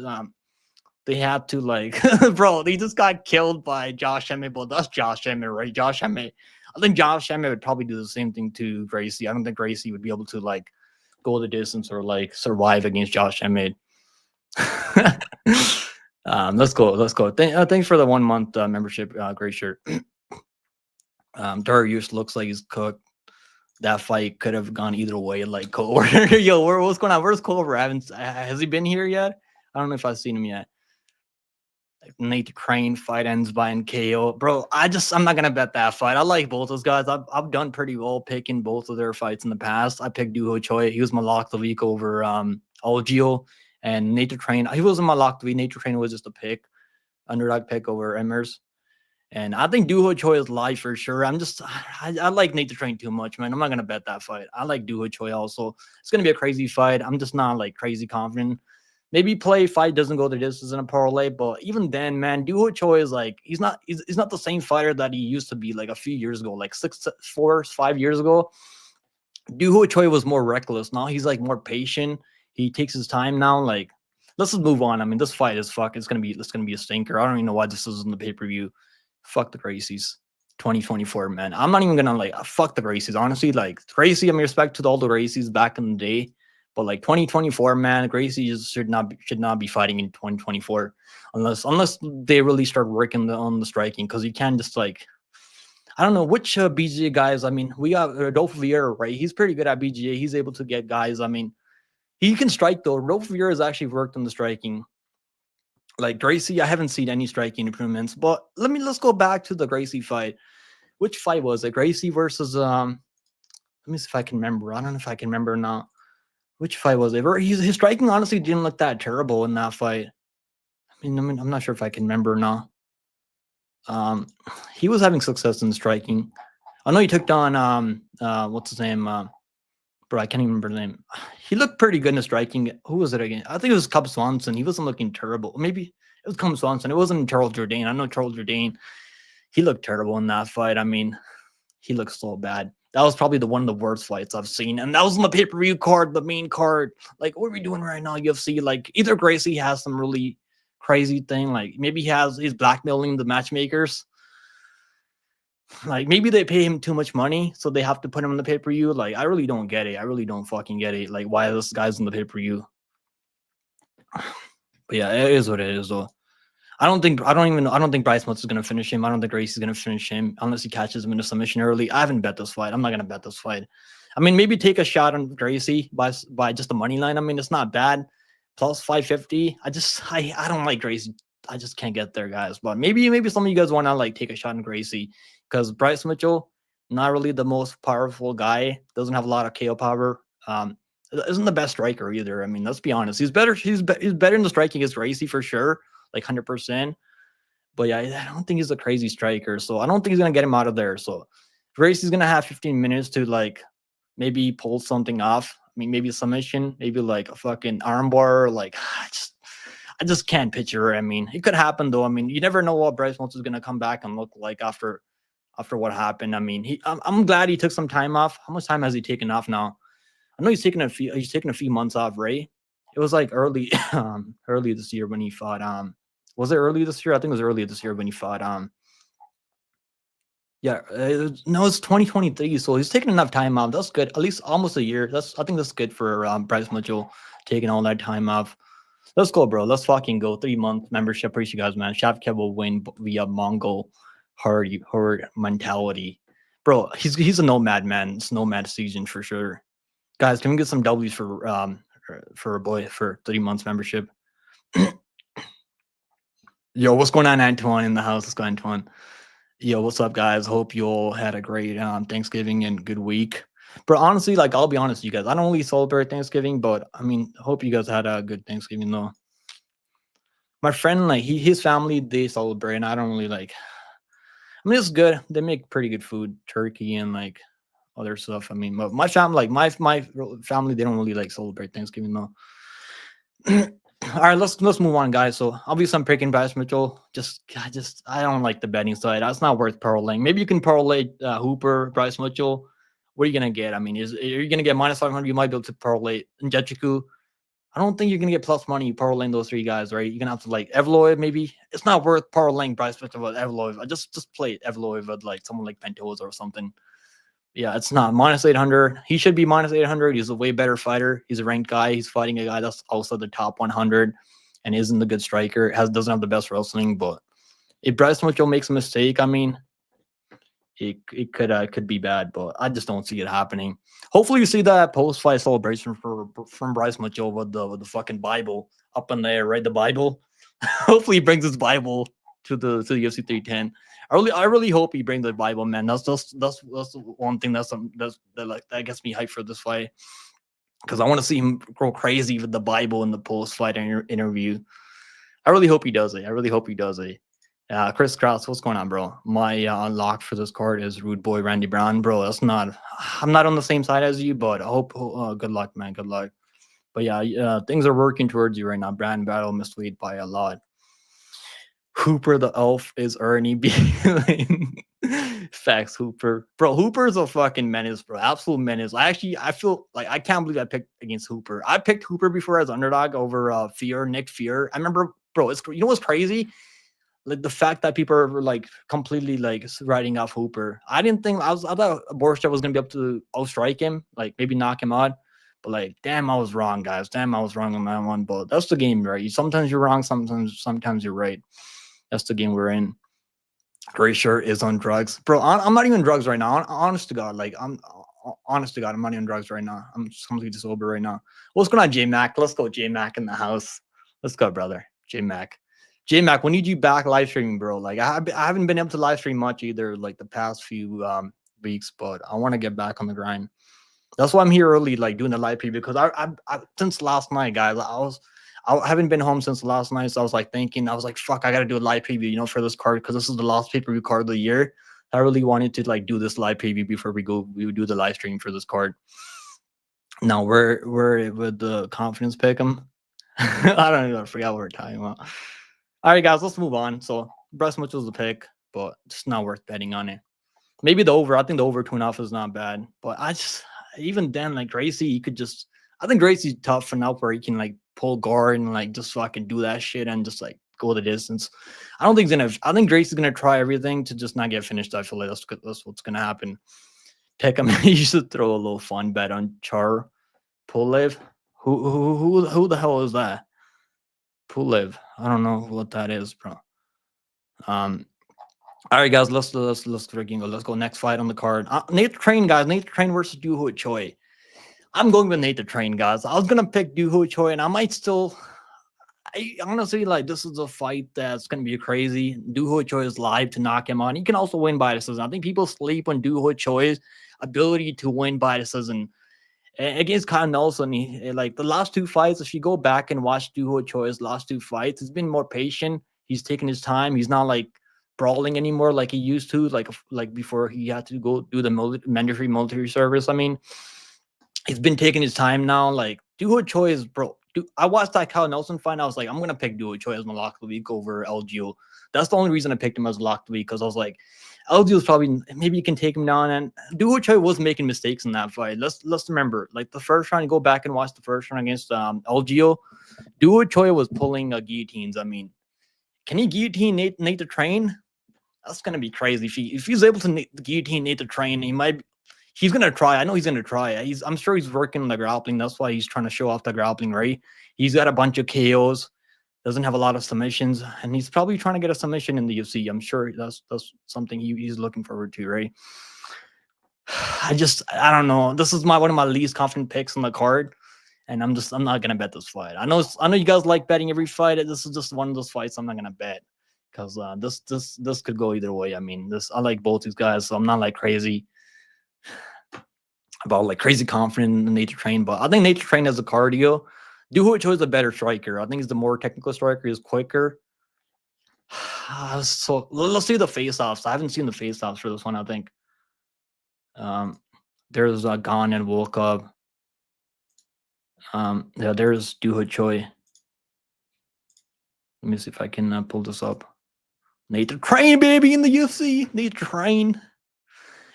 they had to like, bro, he just got killed by Josh Emmett. But that's Josh Emmett, right? Josh Emmett. I think Josh Emmett would probably do the same thing to Gracie. I don't think Gracie would be able to like go the distance or like survive against Josh Emmett. Let's go. Let's go. Thanks for the 1 month membership. Great shirt. Darius looks like he's cooked. That fight could have gone either way. Like Cole, yo, what's going on? Where's Culver? Has he been here yet? I don't know if I've seen him yet. Nate Crane fight ends by an KO, bro. I'm not gonna bet that fight. I like both those guys. I've done pretty well picking both of their fights in the past. I picked Duho Choi. He was my lock of the week over Algio, and Nate Crane. He wasn't my lock of the week. Nate Crane was just a pick, underdog pick over Emmers. And I think Duho Choi is live for sure. I like Nate Train too much, man. I'm not gonna bet that fight. I like Duho Choi also. It's gonna be a crazy fight. I'm just not like crazy confident. Maybe play fight doesn't go the distance in a parlay, but even then, man, Duho Choi is like he's not the same fighter that he used to be like a few years ago, like 5 years ago. Duho Choi was more reckless. Now he's like more patient. He takes his time now. Like, let's just move on. I mean, this fight is fuck. It's gonna be a stinker. I don't even know why this is in the pay-per-view. Fuck the Gracies. 2024, man. I'm not even gonna like fuck the Gracies. Honestly, like Gracie, I mean, respect to all the Gracies back in the day. But like 2024, man, Gracie should not be fighting in 2024 unless they really start working on the striking, because you can't just like, I don't know which BGA guys. I mean, we got Rodolfo Vieira, right? He's pretty good at BGA. He's able to get guys. I mean, he can strike though. Rodolfo Vieira has actually worked on the striking. Like Gracie, I haven't seen any striking improvements. But let's go back to the Gracie fight. Which fight was it? Gracie versus let me see if I can remember. I don't know if I can remember or not. Which fight was it? His striking honestly didn't look that terrible in that fight. I mean, I'm not sure if I can remember or not. He was having success in striking. I know he took down what's his name? Bro, I can't even remember the name. He looked pretty good in the striking. Who was it again? I think it was Cub Swanson. He wasn't looking terrible. Maybe it was Cub Swanson. It wasn't Charles Jourdain. I know Charles Jourdain. He looked terrible in that fight. I mean, he looked so bad. That was probably one of the worst fights I've seen. And that was on the pay-per-view card, the main card. Like, what are we doing right now, UFC? Like, either Gracie has some really crazy thing. Like, maybe he's blackmailing the matchmakers. Like, maybe they pay him too much money, so they have to put him on the pay-per-view. Like, I really don't get it. I really don't fucking get it. Like, why this guy's on the pay-per-view? But yeah, it is what it is, though. I don't think Bryce Mutz is gonna finish him. I don't think Gracie's gonna finish him unless he catches him in a submission early. I haven't bet this fight. I'm not gonna bet this fight. I mean, maybe take a shot on Gracie by just the money line. I mean, it's not bad. Plus 550. I don't like Gracie. I just can't get there, guys. But maybe some of you guys want to like take a shot on Gracie, because Bryce Mitchell, not really the most powerful guy. Doesn't have a lot of KO power. Isn't the best striker either. I mean, let's be honest. He's better in the striking as Gracie for sure. Like 100%. But yeah, I don't think he's a crazy striker. So I don't think he's going to get him out of there. So Gracie's going to have 15 minutes to like maybe pull something off. I mean, maybe a submission, maybe like a fucking armbar. Like, I just can't picture it. I mean, it could happen though. I mean, you never know what Bryce Mutz is going to come back and look like after what happened. I mean, I'm glad he took some time off. How much time has he taken off now? I know he's taken a few months off, right? It was like early this year when he fought was it early this year? I think it was early this year when he fought no, it's 2023, so he's taking enough time off. That's good. At least almost a year. I think that's good for Bryce Mitchell taking all that time off. Let's go, bro. Let's fucking go. 3-month membership. Appreciate you guys, man. Shavkat will win via Mongol herd mentality. Bro, he's a nomad, man. It's nomad season for sure. Guys, can we get some W's for a boy for 3 months membership? Yo, what's going on, Antoine in the house? Let's go, Antoine. Yo, what's up, guys? Hope you all had a great Thanksgiving and good week. But honestly, like, I'll be honest with you guys, I don't really celebrate Thanksgiving, but I mean, hope you guys had a good Thanksgiving though. My friend, like, his family, they celebrate, and I don't really like. I mean, it's good. They make pretty good food, turkey and like other stuff. I mean, my family, like my family, they don't really like celebrate Thanksgiving though. All right, let's move on, guys. So obviously I'm picking Bryce Mitchell. I don't like the betting side. That's not worth parlaying. Maybe you can parlay Hooper, Bryce Mitchell. What are you gonna get? I mean, are you gonna get minus 500? You might be able to parlay Njechiku. I don't think you're gonna get plus money parlaying those three guys, right? You're gonna have to like Evloev, maybe. It's not worth parlaying Bryce Mitchell with Evloev. I just play Evloev with like someone like Pantoja or something. Yeah, it's not minus 800. He should be minus 800. He's a way better fighter. He's a ranked guy. He's fighting a guy that's also the top 100. and isn't a good striker. Doesn't have the best wrestling, but if Bryce Mitchell makes a mistake, I mean, it could be bad, but I just don't see it happening. Hopefully, you see that post fight celebration from Bryce Mitchell with the fucking Bible up in there, right? The Bible. Hopefully, he brings his Bible to the UFC 310. I really hope he brings the Bible, man. That's one thing that gets me hyped for this fight, because I want to see him go crazy with the Bible in the post fight interview. I really hope he does it. I really hope he does it. Chris Krause, what's going on, bro? My unlock for this card is Rude Boy Randy Brown, bro. I'm not on the same side as you, but I hope. Good luck, man. Good luck. But yeah, things are working towards you right now. Brand battle mislead by a lot. Hooper the elf is Ernie B. Facts, Hooper. Bro, Hooper's a fucking menace, bro. Absolute menace. I feel like I can't believe I picked against Hooper. I picked Hooper before as underdog over Nick Fear. I remember, bro, you know what's crazy? Like the fact that people are like completely like writing off Hooper. I thought Borstead was gonna be able to outstrike him, like maybe knock him out. But like, damn, I was wrong, guys. Damn, I was wrong on that one. But that's the game, right? Sometimes you're wrong, sometimes you're right. That's the game we're in. Gray shirt is on drugs, bro. I'm not even on drugs right now. Honest to God, like honest to God, I'm not even on drugs right now. I'm just completely sober right now. What's going on, J Mac? Let's go, J Mac in the house. Let's go, brother. J Mac, we need you back live streaming, bro. Like I haven't been able to live stream much either, like the past few weeks, but I want to get back on the grind. That's why I'm here early, like doing the live preview, because I since last night, guys, I haven't been home since last night, so I was like thinking, I was like, fuck, I gotta do a live preview, for this card, because this is the last pay-per-view card of the year. I really wanted to like do this live preview before we do the live stream for this card. Now we're with the confidence pick 'em. I don't even forget what we're talking about. All right, guys, let's move on. So Bryce Mitchell's the pick, but it's not worth betting on it. Maybe the over. I think the over 2.5 is not bad, but even then, like Gracie, I think Gracie's tough enough where he can like pull guard and like just fucking do that shit and just like go the distance. I think Gracie's gonna try everything to just not get finished. I feel like that's what's gonna happen. Pick him. You should throw a little fun bet on Char Pulev. Who the hell is that? Pulev. I don't know what that is, bro. All right, guys, let's freaking go. Let's go next fight on the card. Nate the Train, guys. Nate the Train versus Doo Ho Choi. I'm going with Nate the Train, guys. I was gonna pick Doo Ho Choi, and I might still. I honestly like this is a fight that's gonna be crazy. Doo Ho Choi is live to knock him on. He can also win by decision. I think people sleep on Doo Ho Choi's ability to win by decision. Against Kyle Nelson, like the last two fights, if you go back and watch Doo Ho Choi's last two fights, he's been more patient. He's taking his time. He's not like brawling anymore like he used to, like before he had to go do the mandatory military service. I mean, he's been taking his time now. Like Doo Ho Choi is, bro. I watched that Kyle Nelson fight. I was like, I'm gonna pick Doo Ho Choi as my lock of the week over LGO. That's the only reason I picked him as lock of the week, because I was like, LGO's probably, maybe you can take him down. And Doo Ho Choi was making mistakes in that fight. Let's remember, like the first round, go back and watch the first round against LGO. Doo Ho Choi was pulling guillotines. I mean, can he guillotine Nate the Train? That's gonna be crazy. If he's able to guillotine Nate the Train, he's gonna try. I know he's gonna try. I'm sure he's working on the grappling. That's why he's trying to show off the grappling, right? He's got a bunch of KOs, doesn't have a lot of submissions, and he's probably trying to get a submission in the UFC. I'm sure that's something he's looking forward to, right? I don't know. This is one of my least confident picks on the card, and I'm not gonna bet this fight. I know you guys like betting every fight. This is just one of those fights I'm not gonna bet, because this could go either way. I mean, I like both these guys, so I'm not like crazy about like crazy confident in Nate the Train, but I think Nate the Train has a cardio. Doo Ho Choi is a better striker. I think he's the more technical striker. He's quicker. So let's see the face-offs. I haven't seen the face-offs for this one. I think there's Gone and woke up. Yeah, there's Doo Ho Choi. Let me see if I can pull this up. Nate the Train, baby, in the UFC. Nate the Train.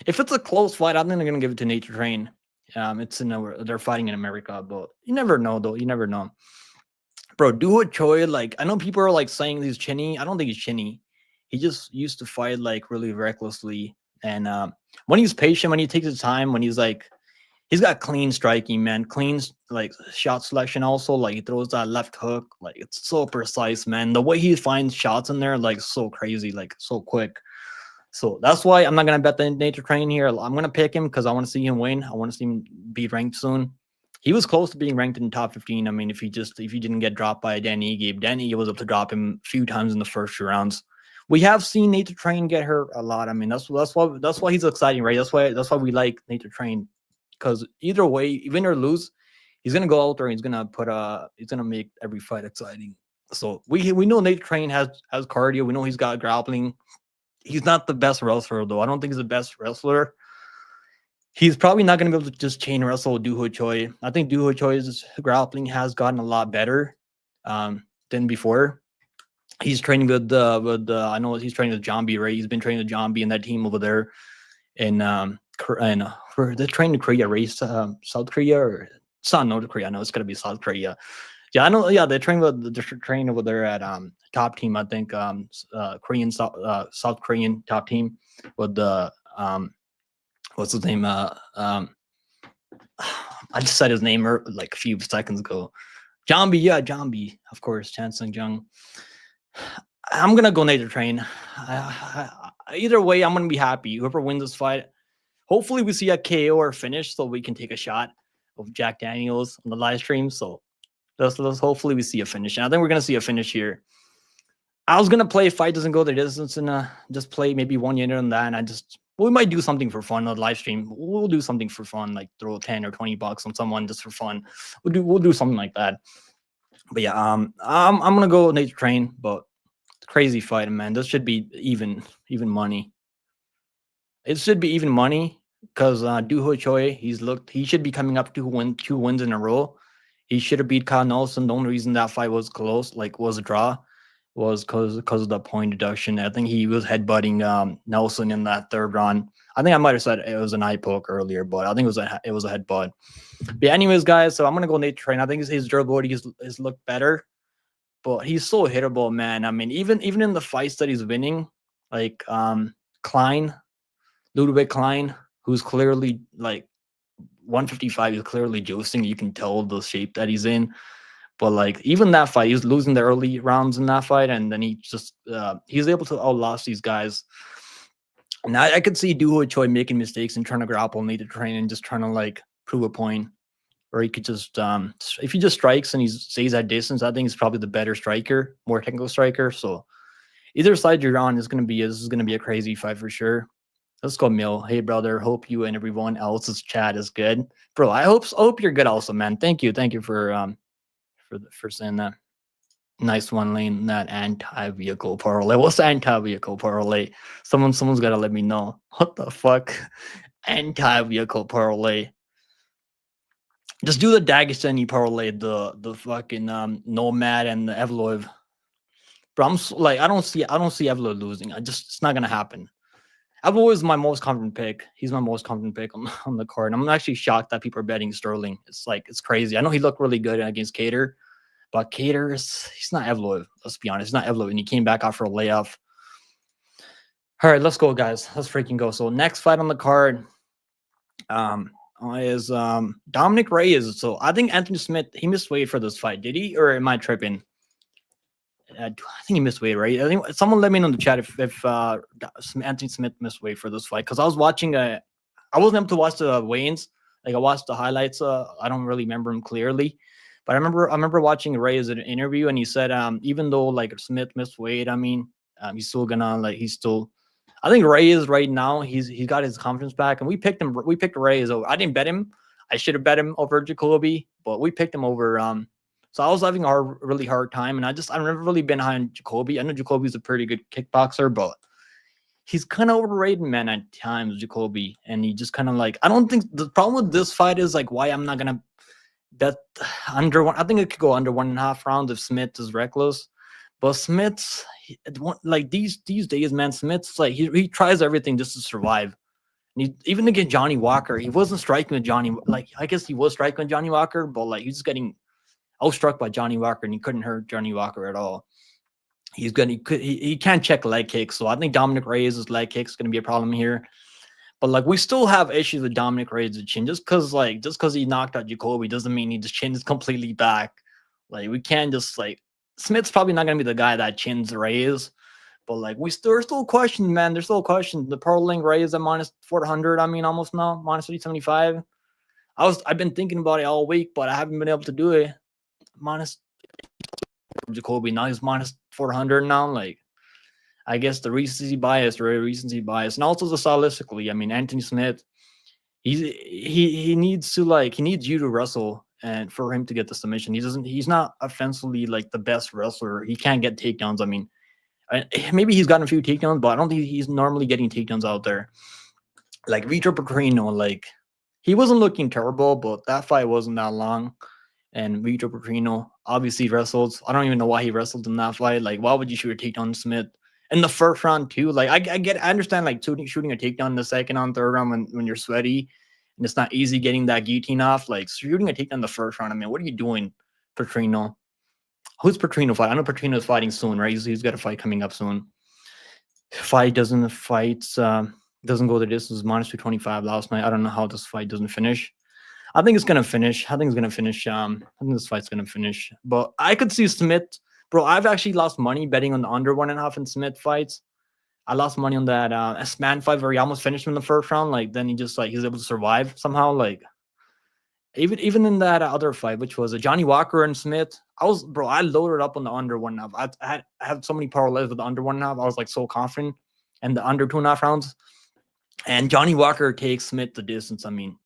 If it's a close fight, I'm not gonna give it to Nate the Train. They're fighting in America, but you never know, though. You never know, bro. Doo Ho Choi, like I know people are like saying he's chinny. I don't think he's chinny. He just used to fight like really recklessly, and when he's patient, when he takes his time, when he's like He's got clean striking, man. Clean like shot selection also. Like he throws that left hook. Like it's so precise, man. The way he finds shots in there, like so crazy, like so quick. So that's why I'm not gonna bet the Nature Train here. I'm gonna pick him because I want to see him win. I want to see him be ranked soon. He was close to being ranked in the top 15. I mean, if he didn't get dropped by Danny Ige, Danny Ige was able to drop him a few times in the first 2 rounds. We have seen Nature Train get hurt a lot. I mean, that's why he's exciting, right? That's why we like Nature Train, because either way, even or lose, he's gonna go out there and he's gonna make every fight exciting. So we know Nature Train has cardio. We know he's got grappling. He's not the best wrestler though. I don't think he's the best wrestler. He's probably not going to be able to just chain wrestle Doo Ho Choi. I think Doo Ho Choi's grappling has gotten a lot better than before. He's training with I know he's training with Jambi, right? He's been training with Jambi and that team over there in they're training in Korea, right? South Korea, or it's not North Korea. I know it's gonna be South Korea. Yeah, I know. Yeah, they're training over there at top team. I think Korean South Korean top team with the what's his name? I just said his name like a few seconds ago. Jambi, yeah, Jambi, of course, Chan Sung Jung. I'm gonna go Nature Train. Either way, I'm gonna be happy. Whoever wins this fight, hopefully we see a KO or finish, so we can take a shot of Jack Daniels on the live stream. So let's hopefully we see a finish. And I think we're gonna see a finish here. I was gonna play if fight doesn't go the distance and just play maybe 1 unit on that, and we might do something for fun on the live stream. We'll do something for fun, like throw 10 or 20 bucks on someone just for fun. We'll do something like that. But yeah, I'm gonna go Nature Train, but crazy fight, man. This should be even money. It should be even money because Doo Ho Choi, he should be coming up to two wins in a row. He should have beat Kyle Nelson. The only reason that fight was close, like was a draw, was because of the point deduction. I think he was headbutting Nelson in that third round. I think I might have said it was an eye poke earlier, but I think it was a headbutt. But yeah, anyways, guys, so I'm gonna go Nature Train. I think his durability has looked better, but he's so hittable, man. I mean, even in the fights that he's winning, like Ludwig Klein, who's clearly like 155, is clearly juicing. You can tell the shape that he's in. But like even that fight, he was losing the early rounds in that fight, and then he's able to outlast these guys. And I could see Doo Ho Choi making mistakes and trying to grapple Nature Train and just trying to like prove a point. Or he could just if he just strikes and he stays at distance, I think he's probably the better striker, more technical striker. So either side you're on, this is gonna be a crazy fight for sure. Let's go, Mill. Hey, brother. Hope you and everyone else's chat is good, bro. I hope you're good, also, man. Thank you for saying that. Nice one, Lane. That anti-vehicle parlay. What's anti-vehicle parlay? Someone's got to let me know. What the fuck? Anti-vehicle parlay. Just do the Dagestani parlay, the fucking Nomad and the Evloev. Bro, I don't see Evloev losing. It's not gonna happen. Evloev is my most confident pick. He's my most confident pick on the card. I'm actually shocked that people are betting Sterling. It's crazy. I know he looked really good against Cater, but Cater he's not Evloev. Let's be honest, he's not Evloev, and he came back after a layoff. All right, let's go, guys. Let's freaking go. So next fight on the card, is Dominic Reyes. So I think Anthony Smith, he missed weight for this fight. Did he, or am I tripping? I think he missed weight, right? I think someone let me know in the chat if Anthony Smith missed weight for this fight, because I was watching I wasn't able to watch the weigh-ins. Like I watched the highlights. I don't really remember him clearly, but I remember watching Reyes in an interview, and he said even though like Smith missed weight, I mean he's still gonna I think Reyes right now he's got his confidence back, and we picked Reyes over. I didn't bet him. I should have bet him over Jacoby, but we picked him over so I was having a really hard time, and I've never really been high on Jacoby. I know Jacoby's a pretty good kickboxer, but he's kind of overrated, man, at times, Jacoby. And he just kind of like, I don't think the problem with this fight is like why I'm not gonna bet under one. I think it could go under 1.5 rounds if Smith is reckless. But Smith's like these days, man, Smith's like he tries everything just to survive. And even against Johnny Walker, he wasn't striking with Johnny. Like I guess he was striking with Johnny Walker, but like he's getting outstruck by Johnny Walker, and he couldn't hurt Johnny Walker at all. He can't check leg kicks, so I think Dominic Reyes' leg kicks going to be a problem here. But like we still have issues with Dominic Reyes' chin. Just because he knocked out Jacoby doesn't mean his chin is completely back. Like we can't just like Smith's probably not gonna be the guy that chins Reyes. But like there's still questions, man. There's still questions. The Pearl Link Reyes at minus 400. I mean, almost now minus 375. I've been thinking about it all week, but I haven't been able to do it. Minus Jacoby now he's minus 400 now. Like I guess the recency bias, and also the stylistically. I mean, Anthony Smith, he needs you to wrestle and for him to get the submission. He's not offensively like the best wrestler. He can't get takedowns. I mean, maybe he's gotten a few takedowns, but I don't think he's normally getting takedowns out there. Like Vitor Petrino, like he wasn't looking terrible, but that fight wasn't that long. And Vitor Petrino obviously wrestled. I don't even know why he wrestled in that fight. Like, why would you shoot a takedown Smith in the first round too? Like, I understand like shooting a takedown in the second and third round when you're sweaty and it's not easy getting that guillotine off. Like shooting a takedown in the first round. I mean, what are you doing, Petrino? Who's Petrino fight? I know Petrino's fighting soon, right? He's got a fight coming up soon. Doesn't go the distance. Minus 225 last night. I don't know how this fight doesn't finish. I think it's gonna finish. I think this fight's gonna finish. But I could see Smith, bro. I've actually lost money betting on the under 1.5 in Smith fights. I lost money on that S-Man fight where he almost finished him in the first round. Like then he's able to survive somehow. Like even in that other fight, which was a Johnny Walker and Smith. I loaded up on the under 1.5. I had so many parlays with the under 1.5. I was like so confident, and the under 2.5 rounds. And Johnny Walker takes Smith the distance. I mean,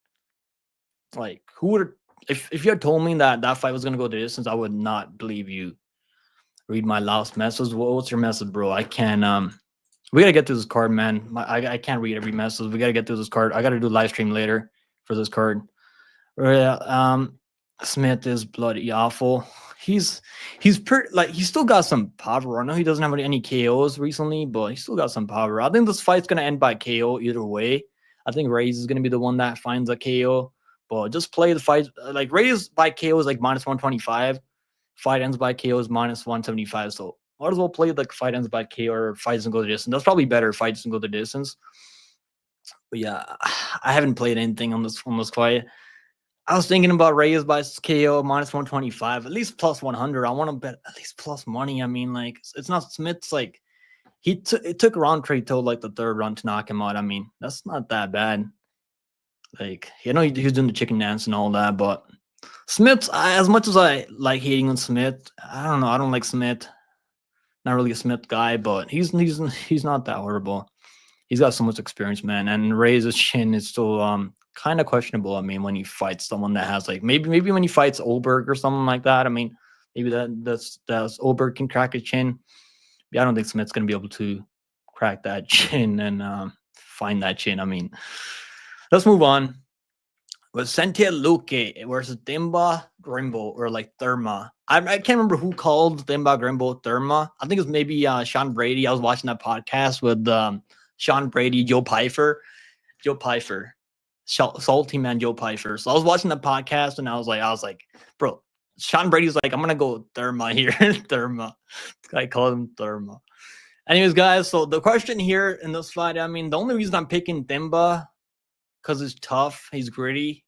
like who would if you had told me that fight was gonna go the distance, I would not believe you. Read my last message. What's your message, bro? I can't. We gotta get through this card, man. I can't read every message. We gotta get through this card. I gotta do a live stream later for this card. Smith is bloody awful. He's still got some power. I know he doesn't have any KOs recently, but he's still got some power. I think this fight's gonna end by KO either way. I think Reyes is gonna be the one that finds a KO. But just play the fight. Like Reyes by KO is like minus 125. Fight ends by KO is minus 175. So might as well play like fight ends by KO or fight doesn't go the distance. That's probably better if fight doesn't go the distance. But yeah, I haven't played anything on this fight. I was thinking about Reyes by KO minus 125, at least plus 100. I want to bet at least plus money. I mean, like it's not Smith's like it took Roundtree till like the third round to knock him out. I mean, that's not that bad. Like, you know, he was doing the chicken dance and all that, but Smith, as much as I like hating on Smith, I don't know. I don't like Smith. Not really a Smith guy, but he's not that horrible. He's got so much experience, man. And Reyes' chin is still kind of questionable. I mean, when he fights someone that has like maybe when he fights Olberg or something like that. I mean, maybe that's Olberg can crack his chin. But I don't think Smith's gonna be able to crack that chin and find that chin. I mean. Let's move on. With Sentia Luque versus Themba Grimbo or like Therma. I can't remember who called Themba Grimbo Therma. I think it was maybe Sean Brady. I was watching that podcast with Sean Brady, Joe Pfeiffer, salty man Joe Pfeiffer. So I was watching the podcast and I was like, bro, Sean Brady's like, I'm gonna go Therma here. Therma. I call him Therma. Anyways, guys, so the question here in this fight, I mean, the only reason I'm picking Themba because he's tough, he's gritty.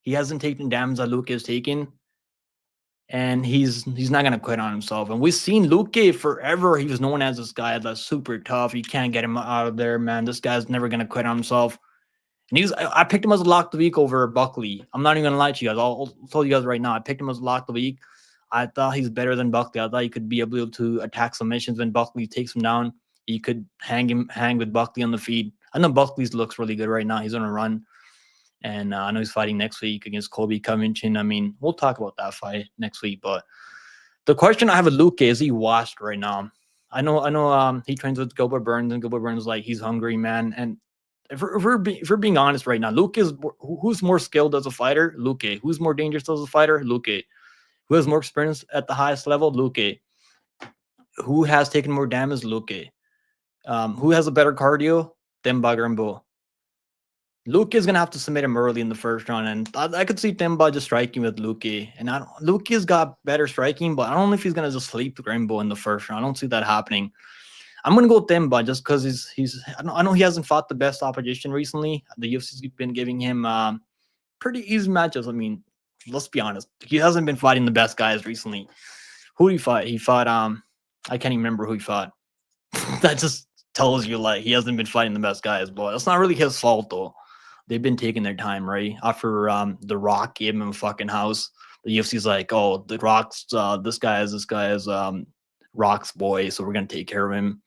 He hasn't taken damage that Luque has taken. And he's not going to quit on himself. And we've seen Luque forever. He was known as this guy that's super tough. You can't get him out of there, man. This guy's never going to quit on himself. And I picked him as a lock of the week over Buckley. I'm not even going to lie to you guys. I'll tell you guys right now. I picked him as a lock of the week. I thought he's better than Buckley. I thought he could be able to attack submissions when Buckley takes him down. He could hang with Buckley on the feet. I know Buckley's looks really good right now. He's on a run. And I know he's fighting next week against Colby Covington. I mean, we'll talk about that fight next week. But the question I have with Luque is he washed right now? I know he trains with Gilbert Burns, and Gilbert Burns is like, he's hungry, man. And if we're being honest right now, Luque is who's more skilled as a fighter? Luque. Who's more dangerous as a fighter? Luque. Who has more experience at the highest level? Luque. Who has taken more damage? Luque. Who has a better cardio? Themba Grimbo. Luque is going to have to submit him early in the first round, and I could see Themba just striking with Luque. And Luque's got better striking, but I don't know if he's going to just sleep Grimbo in the first round. I don't see that happening. I'm gonna go with Themba just because he's I know he hasn't fought the best opposition recently. The UFC's been giving him pretty easy matches. I mean, let's be honest, he hasn't been fighting the best guys recently. Who did he fight? He fought I can't even remember who he fought. That just tells you like he hasn't been fighting the best guys, but that's not really his fault though. They've been taking their time, right? After The Rock gave him a fucking house, the UFC's like, oh, The Rock's this guy is Rock's boy, so we're gonna take care of him.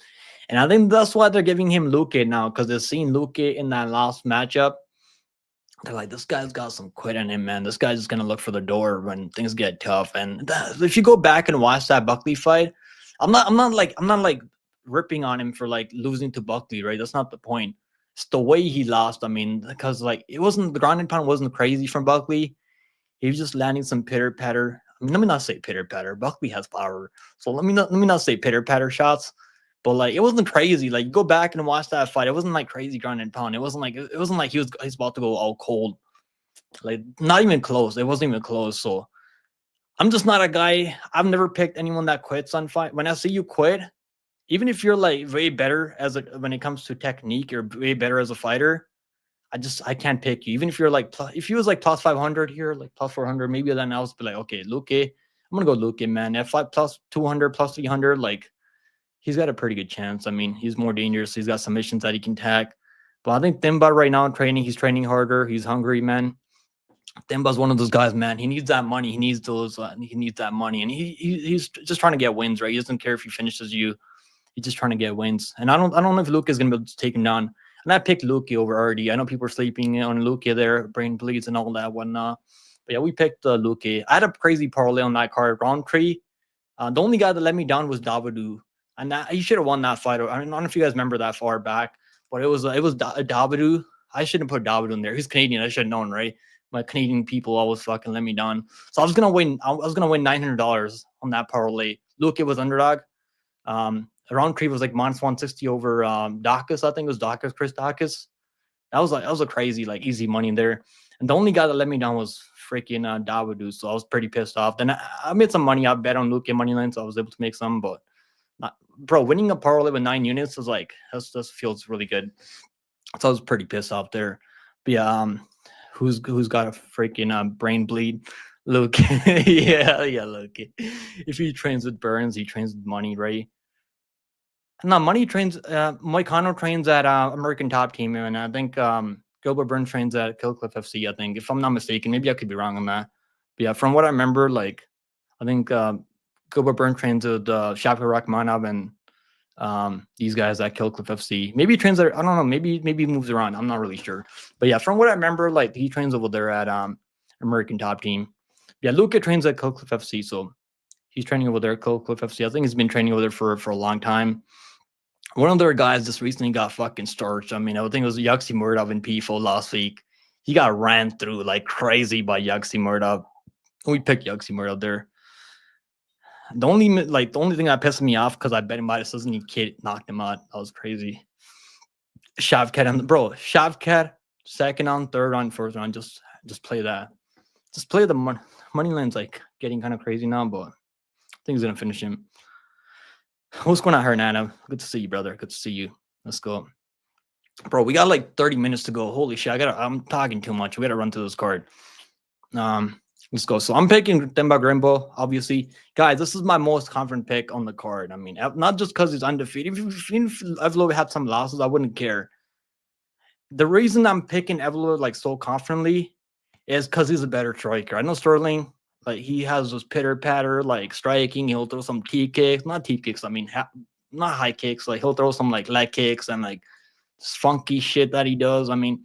And I think that's why they're giving him Luke now, because they've seen Luke in that last matchup. They're like, this guy's got some quit in him, man. This guy's just gonna look for the door when things get tough. And if you go back and watch that Buckley fight, I'm not like ripping on him for like losing to Buckley, right? That's not the point. It's the way he lost. I mean, because like it wasn't the ground and pound wasn't crazy from Buckley. He was just landing some pitter patter. I mean, let me not say pitter patter. Buckley has power, so let me not say pitter patter shots. But like it wasn't crazy. Like go back and watch that fight. It wasn't like crazy ground and pound. It wasn't like he's about to go all cold. Like not even close. It wasn't even close. So I'm just not a guy. I've never picked anyone that quits on fight. When I see you quit, even if you're like way better when it comes to technique, you're way better as a fighter. I can't pick you. Even if you're like if he was like plus 500 here, like plus 400, maybe then I was be like, okay, Luke, I'm gonna go Luke, man. At 200 plus 300, like he's got a pretty good chance. I mean, he's more dangerous. He's got some missions that he can tack. But I think Themba right now in training, he's training harder. He's hungry, man. Themba's one of those guys, man. He needs that money. He needs those. He needs that money, and he's just trying to get wins, right? He doesn't care if he finishes you. He's just trying to get wins. And I don't know if Luke is gonna be able to take him down. And I picked Luke over already. I know people are sleeping on Luke there, brain bleeds and all that whatnot. But yeah, we picked Luke. I had a crazy parlay on that card. Round three. The only guy that let me down was Davidu, and he should have won that fight. I don't know if you guys remember that far back, but it was Davidu. I shouldn't put Davidu in there. He's Canadian. I should have known, right? My Canadian people always fucking let me down. So I was gonna win. I was gonna win $900 on that parlay. Luke, it was underdog. Round three was like minus 160 over Dacus. I think it was Dacus, Chris Dacus. That was a crazy like easy money in there. And the only guy that let me down was freaking Davidu. So I was pretty pissed off. Then I made some money. I bet on Luke money line, so I was able to make some. But bro, winning a parlay with 9 units is like that feels really good. So I was pretty pissed off there. But yeah, who's got a freaking brain bleed? Luke. yeah, Luke. If he trains with Burns, he trains with money, right? No, money trains. Mike Connor trains at American Top Team, and I think Gilbert Burns trains at Killcliff FC. I think, if I'm not mistaken, maybe I could be wrong on that. But yeah, from what I remember, like I think Gilbert Burns trains with Shafir Rachmanov and these guys at Killcliff FC. Maybe he trains there. I don't know. Maybe he moves around. I'm not really sure. But yeah, from what I remember, like he trains over there at American Top Team. Yeah, Luca trains at Killcliff FC, so he's training over there at Killcliff FC. I think he's been training over there for a long time. One of their guys just recently got fucking starched. I mean, I think it was Yuxi Murdov in PFO last week. He got ran through like crazy by Yuxi Murdov. We picked Yuxi Murdov there. The only thing that pissed me off because I bet him by this doesn't kid knocked him out. That was crazy. Shavkat and Shavkat second round, third round, first round. Just play that. Just play the money line's like getting kind of crazy now, but I think he's gonna finish him. What's going on, Hernando? Good to see you, brother. Good to see you. Let's go. Bro, we got like 30 minutes to go. Holy shit. I'm talking too much. We gotta run through this card. Let's go. So I'm picking Themba Grimbo, obviously. Guys, this is my most confident pick on the card. I mean, not just because he's undefeated. If Evlo had some losses, I wouldn't care. The reason I'm picking Evlo like so confidently is because he's a better striker. I know Sterling, like he has this pitter patter, like striking. He'll throw some T kicks, not T kicks. I mean, not high kicks. Like he'll throw some like leg kicks and like funky shit that he does. I mean,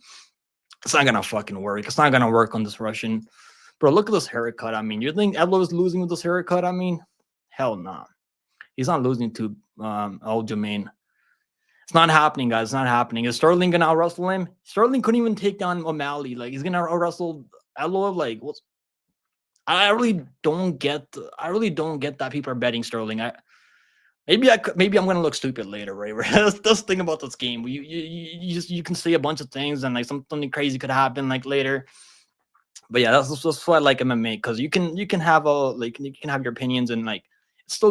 it's not gonna fucking work. It's not gonna work on this Russian. Bro, look at this haircut. I mean, you think Evlo is losing with this haircut? I mean, hell no. Nah. He's not losing to Aljamain. It's not happening, guys. It's not happening. Is Sterling gonna out wrestle him? Sterling couldn't even take down O'Malley. Like he's gonna out wrestle Evlo. Like what's? I really don't get that people are betting Sterling. Maybe I'm gonna look stupid later, right? That's the thing about this game. You can say a bunch of things and like something crazy could happen like later. But yeah, that's why I like MMA, because you can have your opinions and like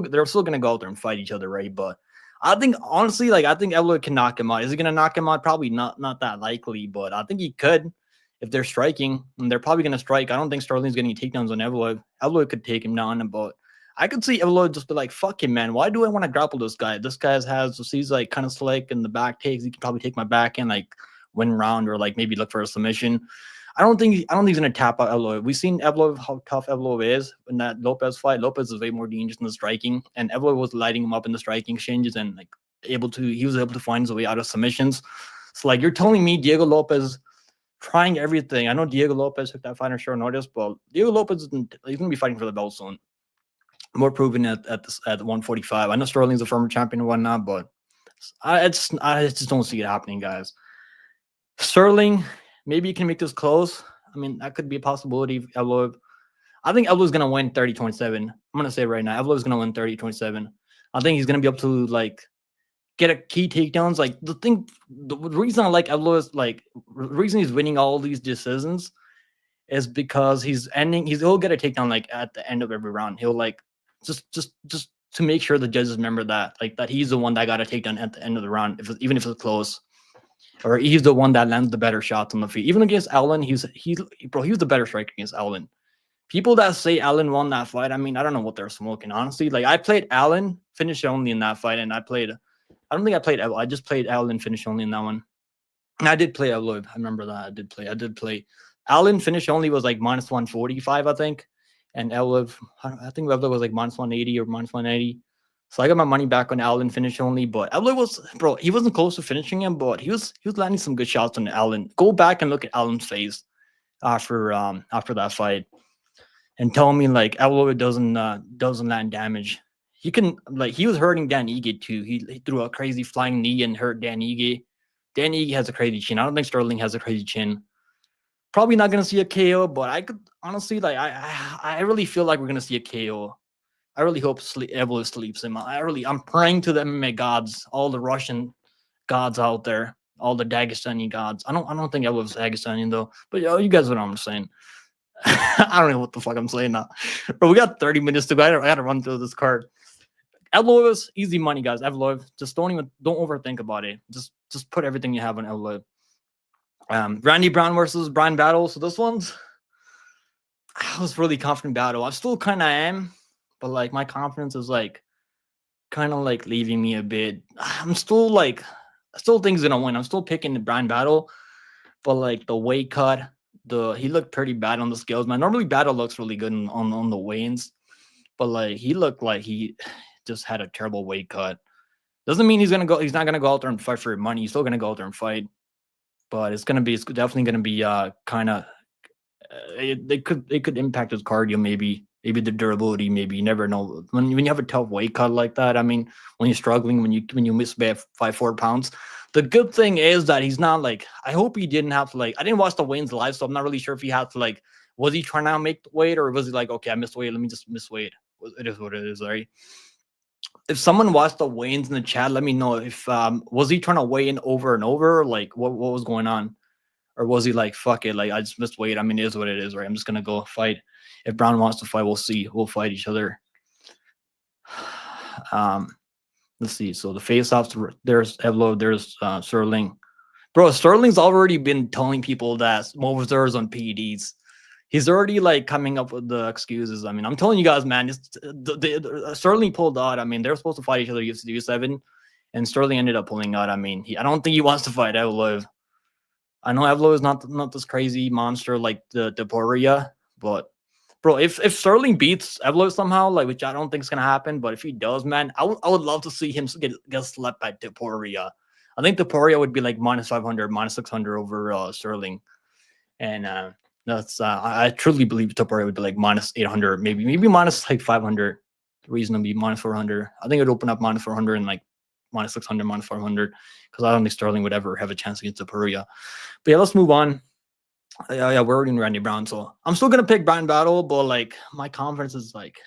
they're still gonna go out there and fight each other, right? But I think honestly, like I think Evloev can knock him out. Is he gonna knock him out? Probably not that likely, but I think he could if they're striking, and they're probably gonna strike. I don't think Sterling's getting takedowns on Evloev. Evloev could take him down, but I could see Evloev just be like, "Fuck him, man. Why do I want to grapple this guy? This guy he's like kind of slick in the back takes. He can probably take my back and like win round or like maybe look for a submission." I don't think he's gonna tap out Evloev. We've seen Evloev how tough Evloev is in that Lopez fight. Lopez is way more dangerous in the striking, and Evloev was lighting him up in the striking exchanges and like he was able to find his way out of submissions. So like you're telling me Diego Lopez trying everything. I know Diego Lopez took that fight on short notice, but Diego Lopez he's gonna be fighting for the belt soon. More proven at 145. I know Sterling's a former champion and whatnot, but I just don't see it happening, guys. Sterling, maybe you can make this close. I mean, that could be a possibility. I think Evloev's gonna win 30-27. I'm gonna say it right now. Evloev's gonna win 30-27. I think he's gonna be able to like get a key takedowns. Like the reason I like Evloev is like the reason he's winning all these decisions is because he'll get a takedown like at the end of every round. He'll like just to make sure the judges remember that like that he's the one that got a takedown at the end of the round, even if it's close. Or he's the one that lands the better shots on the feet. Even against Allen, he was the better striker against Allen. People that say Allen won that fight, I mean, I don't know what they're smoking, honestly. Like I played Allen finish only in that fight, and I don't think I played. I just played Allen finish only in that one. And I did play Evloev. I remember that. I did play. Allen finish only was like minus 145, I think, and Evloev, I think Evloev was like minus 180 or minus 180. So I got my money back on Allen finish only, but Evloev he wasn't close to finishing him, but he was landing some good shots on Allen. Go back and look at Allen's face after that fight, and tell me like Evloev doesn't land damage. He can like he was hurting Dan Ige too. He threw a crazy flying knee and hurt Dan Ige. Dan Ige has a crazy chin. I don't think Sterling has a crazy chin. Probably not gonna see a KO, but I could honestly like I really feel like we're gonna see a KO. I really hope Evloev sleeps him. I'm praying to the MMA gods, all the Russian gods out there, all the Dagestani gods. I don't think Evloev's Dagestani though, but you guys know what I'm saying. I don't know what the fuck I'm saying now. But we got 30 minutes to go. I got to run through this card. Evloev is easy money, guys. Evloev, just don't overthink about it. Just put everything you have on Evloev. Randy Brown versus Brian Battle. So this one's I was really confident battle. I still kind of am. But like my confidence is like kind of like leaving me a bit. I still think he's gonna win. I'm still picking the Brian Battle, but like the weight cut, he looked pretty bad on the scales. Man, normally Battle looks really good on the weigh-ins, but like he looked like he just had a terrible weight cut. Doesn't mean he's not gonna go out there and fight for money. He's still gonna go out there and fight, but it's definitely gonna be kind of it could impact his cardio maybe the durability, maybe you never know. When you have a tough weight cut like that, I mean, when you're struggling, when you miss by 5-4 pounds, the good thing is that he's not like. I hope he didn't have to like. I didn't watch the weigh-ins live, so I'm not really sure if he had to like. Was he trying to make weight, or was he like, okay, I missed weight, let me just miss weight? It is what it is, right? If someone watched the weigh-ins in the chat, let me know if was he trying to weigh in over and over, like what was going on, or was he like, fuck it, like I just missed weight. I mean, it is what it is, right? I'm just gonna go fight. If Brown wants to fight, we'll see. We'll fight each other. Let's see. So the face-offs, there's Evloev, there's Sterling. Bro, Sterling's already been telling people that Movers on PEDs. He's already like coming up with the excuses. I mean, I'm telling you guys, man, Sterling pulled out. I mean, they're supposed to fight each other UFC 7, and Sterling ended up pulling out. I mean, I don't think he wants to fight Evloev. I know Evloev is not this crazy monster like the Poirier, but bro, if Sterling beats Evloev somehow, like which I don't think is gonna happen, but if he does, man, I would love to see him get slapped by Topuria. I think Topuria would be like minus 500, minus 600 over Sterling, and that's I truly believe Topuria would be like minus 800, maybe minus like 500, reasonably minus 400. I think it would open up minus 400 and like minus 600, minus 400, because I don't think Sterling would ever have a chance against Topuria. But yeah, let's move on. Yeah, we're already in Randy Brown, so I'm still gonna pick Brian Battle, but like my confidence is like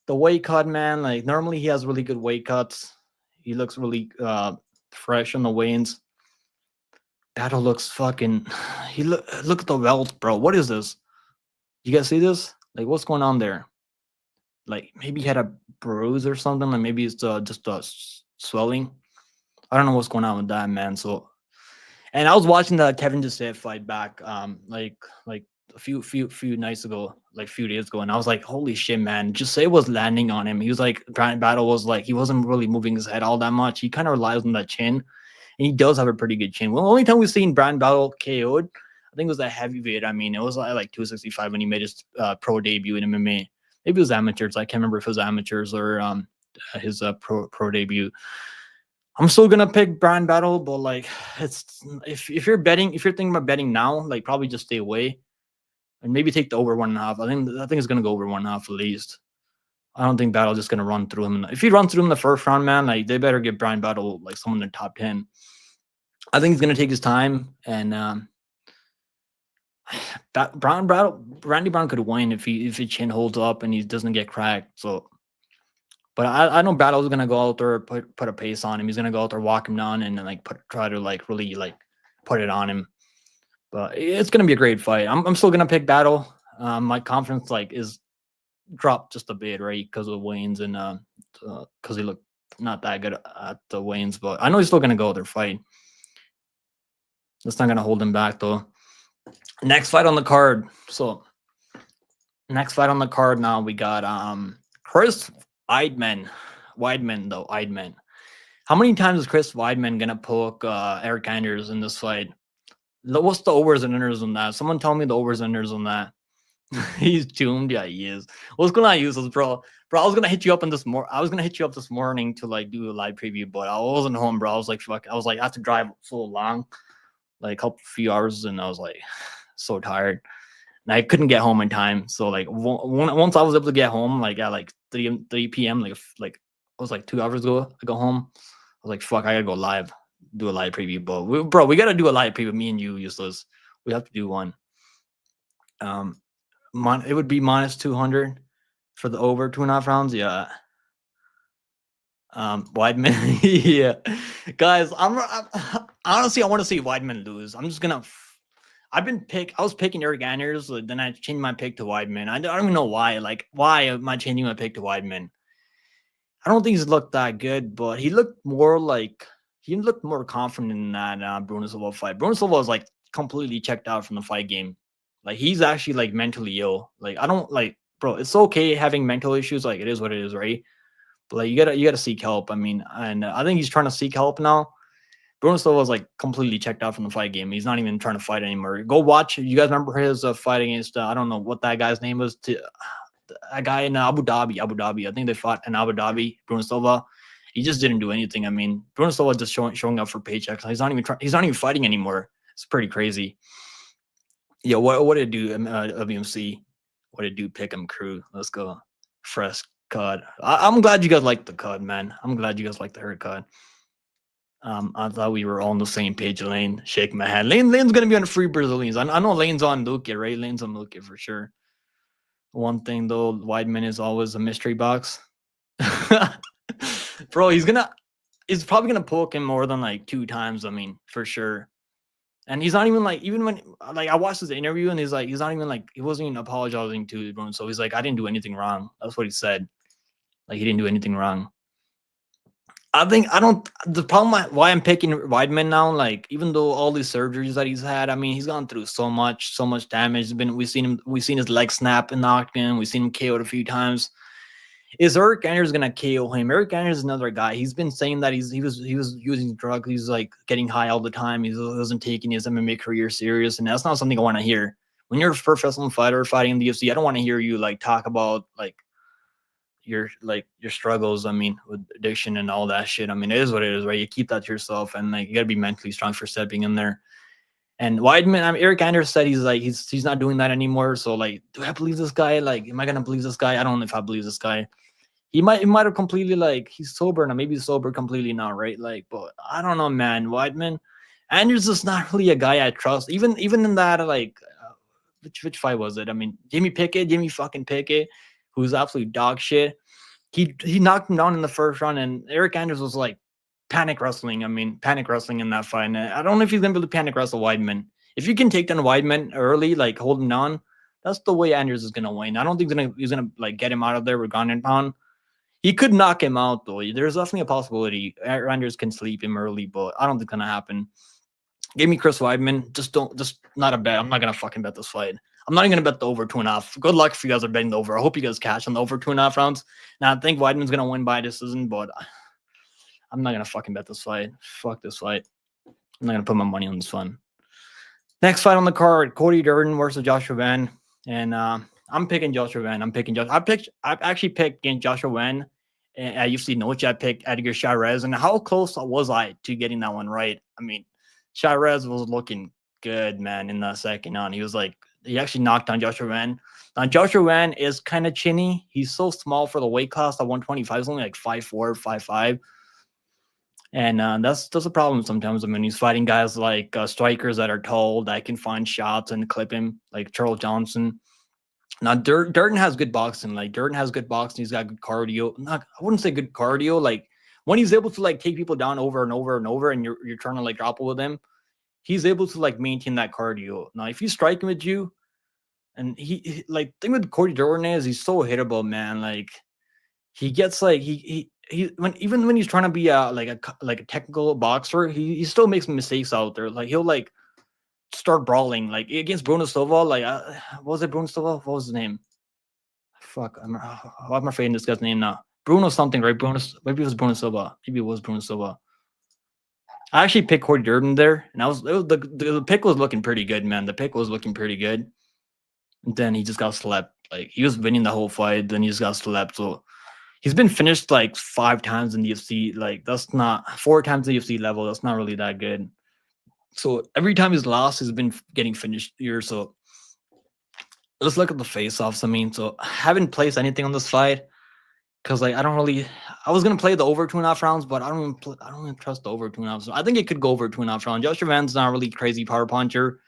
the weight cut, man. Like normally he has really good weight cuts. He looks really fresh on the weigh-ins. Battle looks fucking. Look at the welt, bro. What is this? You guys see this? Like what's going on there? Like maybe he had a bruise or something. Like maybe it's just swelling. I don't know what's going on with that, man. So, and I was watching the Kevin Gisette fight back, like a few nights ago, like a few days ago, and I was like, holy shit, man! Gisette was landing on him. He was like, Grand Battle was like, he wasn't really moving his head all that much. He kind of relies on that chin, and he does have a pretty good chin. Well, the only time we've seen Brand Battle KO'd, I think it was that heavyweight. I mean, it was like 265 when he made his pro debut in MMA. Maybe it was amateurs. I can't remember if it was amateurs or his pro debut. I'm still gonna pick Brand Battle, but like it's if you're betting, if you're thinking about betting now, like probably just stay away and maybe take the over 1.5. I think it's gonna go over 1.5 at least. I don't think Battle just gonna run through him. If he runs through him in the first round, man, like they better give Brand Battle like someone in the top 10. I think he's gonna take his time and Randy Brown could win if his chin holds up and he doesn't get cracked. So, but I know Battle's gonna go out there put a pace on him. He's gonna go out there walk him down and then like try to like really like put it on him. But it's gonna be a great fight. I'm still gonna pick Battle. My confidence like is dropped just a bit, right, because of Wayne's and because he looked not that good at the Wayne's, but I know he's still gonna go out there fight. That's not gonna hold him back though. Next fight on the card. So next fight on the card now we got Chris Weidman. Weidman. How many times is Chris Weidman gonna poke Eric Anders in this fight? What's the overs and unders on that? Someone tell me the overs and unders on that. He's doomed. Yeah, he is. What's going on, useless, bro? Bro, I was gonna hit you up on this I was gonna hit you up this morning to like do a live preview, but I wasn't home, bro. I was like, fuck. I was like, I have to drive so long, like a couple few hours, and I was like, so tired, and I couldn't get home in time. So like, once I was able to get home, like at like 3 p.m., like it was like 2 hours ago, I go home. I was like, fuck, I gotta go live, do a live preview. But we gotta do a live preview. Me and you, useless. We have to do one. It would be minus 200 for the over 2.5 rounds. Yeah. Weidman. Yeah, guys. I'm honestly, I want to see Weidman lose. I'm just gonna. I was picking Eric Anders, then I changed my pick to Weidman. I don't even know why. Like, why am I changing my pick to Weidman? I don't think he's looked that good, but he looked more confident in that Bruno Silva fight. Bruno Silva was like completely checked out from the fight game. Like he's actually like mentally ill. Like I don't like, bro. It's okay having mental issues. Like it is what it is, right? But like you gotta seek help. I mean, and I think he's trying to seek help now. Bruno Silva was like completely checked out from the fight game. He's not even trying to fight anymore. Go watch. You guys remember his fight against I don't know what that guy's name was. A guy in Abu Dhabi. I think they fought in Abu Dhabi. Bruno Silva. He just didn't do anything. I mean, Bruno Silva just showing up for paychecks. He's not even fighting anymore. It's pretty crazy. Yeah, what did it do, WMC? What did it do, Pick'em crew? Let's go. Fresh card. I'm glad you guys liked the card, man. I'm glad you guys liked the hurt card. I thought we were all on the same page, Lane. Shake my hand. Lane's gonna be on free Brazilians. I know Lane's on Luke, right? Lane's on Luke for sure. One thing though, Weidman is always a mystery box. Bro, he's probably gonna poke him more than like 2 times. I mean, for sure. And he's not even like, even when like I watched his interview and he's not even like, he wasn't even apologizing to Bruno. So he's like, I didn't do anything wrong. That's what he said. Like he didn't do anything wrong. The problem why I'm picking Weidman now, like even though all these surgeries that he's had, I mean, he's gone through so much damage. We've seen his leg snap in the octagon. We've seen him KO'd a few times. Is Eric Anders gonna KO him? Eric Anders is another guy. He's been saying that he was using drugs. He's like getting high all the time. He wasn't taking his MMA career serious, and that's not something I want to hear. When you're a professional fighter fighting in the UFC, I don't want to hear you like talk about like your struggles. I mean, with addiction and all that shit. I mean, it is what it is, right? You keep that to yourself, and like you gotta be mentally strong for stepping in there. And Weidman, Eric Anders said he's not doing that anymore. So like, do I believe this guy? Like, am I gonna believe this guy? I don't know if I believe this guy. He might have completely like he's sober now. Maybe he's sober completely now, right? Like, but I don't know, man. Weidman, Anders is not really a guy I trust. Even in that like, which fight was it? I mean, Jimmy fucking Pickett, who's absolute dog shit. He knocked him down in the first round, and Eric Anders was like panic wrestling. I mean, panic wrestling in that fight. And I don't know if he's gonna be able to panic wrestle Weidman. If you can take down Weidman early, like hold him down, that's the way Anders is gonna win. I don't think he's gonna like get him out of there with ground and pound. He could knock him out though. There's definitely a possibility. Randers can sleep him early, but I don't think it's gonna happen. Give me Chris Weidman. Just not a bet. I'm not gonna fucking bet this fight. I'm not even gonna bet the over 2.5. Good luck if you guys are betting the over. I hope you guys cash on the over 2.5 rounds. Now I think Weidman's gonna win by decision, but I'm not gonna fucking bet this fight. Fuck this fight. I'm not gonna put my money on this one. Next fight on the card: Cody Durden versus Joshua Van, and I'm picking Joshua Van. I'm picking Josh. I've actually picked against Joshua Van. And at UFC Noche, I picked Edgar Chairez, and how close was I to getting that one right? I mean, Chairez was looking good, man, in the second round. He actually knocked down Joshua Van. Now, Joshua Van is kind of chinny. He's so small for the weight class at 125. He's only like 5'4", 5'5". And that's a problem sometimes. I mean, he's fighting guys like strikers that are tall, that can find shots and clip him, like Charles Johnson. Now, Durden has good boxing. Like, Durden has good boxing. He's got good cardio. I wouldn't say good cardio. Like, when he's able to, like, take people down over and over and over, and you're trying to, like, grapple with him, he's able to, like, maintain that cardio. Now, if he's striking with you, and he like, thing with Cody Durden is he's so hittable, man. Like, he gets, like, even when he's trying to be like a technical boxer, he still makes mistakes out there. Like, he'll, like, start brawling, like against Bruno Silva. Like, what was it, Bruno Silva? What was his name? Fuck, I'm afraid in this guy's name now. Bruno something, right? Maybe it was Bruno Silva. Maybe it was Bruno Silva. I actually picked Cody Durden there, and the pick was looking pretty good, man. The pick was looking pretty good. And then he just got slept. Like, he was winning the whole fight, then he just got slept. So he's been finished like 5 times in the UFC. Like, that's not 4 times the UFC level. That's not really that good. So every time he's lost, he's been getting finished here. So let's look at the face-offs. I mean, so I haven't placed anything on this fight because, like, I was gonna play the over 2.5 rounds, but I don't even trust the over 2.5. So I think it could go over 2.5 rounds. Joshua Van's not really crazy power puncher.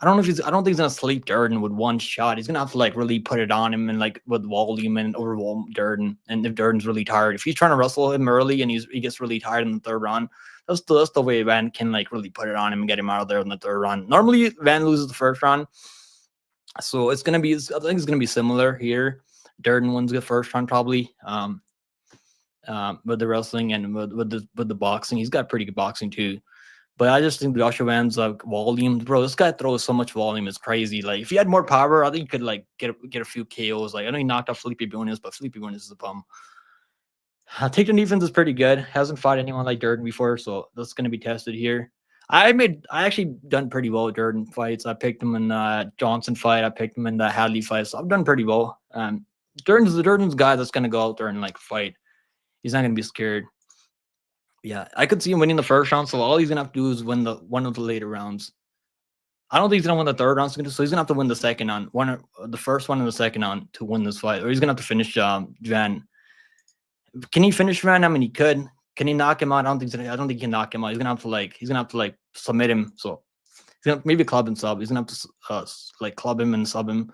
I don't think he's gonna sleep Durden with one shot. He's gonna have to, like, really put it on him and, like, with volume and overwhelm Durden. And if Durden's really tired, if he's trying to wrestle him early and he gets really tired in the third round, that's the way Van can, like, really put it on him and get him out of there in the third round. Normally Van loses the first round, so I think it's gonna be similar here. Durden wins the first round probably. With the wrestling and with the boxing, he's got pretty good boxing too. But I just think Joshua Van's, like, volume, bro. This guy throws so much volume, it's crazy. Like, if he had more power, I think he could, like, get a few KOs. Like, I know he knocked out Felipe Buenas, but Felipe Buenas is a bum. Takedown defense is pretty good. Hasn't fought anyone like Durden before, so that's going to be tested here. I actually done pretty well with Durden fights. I picked him in the Johnson fight. I picked him in the Hadley fight. So I've done pretty well. Durden's the guy that's going to go out there and, like, fight. He's not going to be scared. Yeah, I could see him winning the first round. So all he's going to have to do is win one of the later rounds. I don't think he's going to win the third round. So he's going to have to win the second round, the first one and the second round to win this fight. Or he's going to have to finish Van. Can he finish Van? I mean, he could. Can he knock him out? I don't think he can knock him out. He's gonna have to like submit him. So he's gonna maybe club and sub. He's gonna have to like club him and sub him.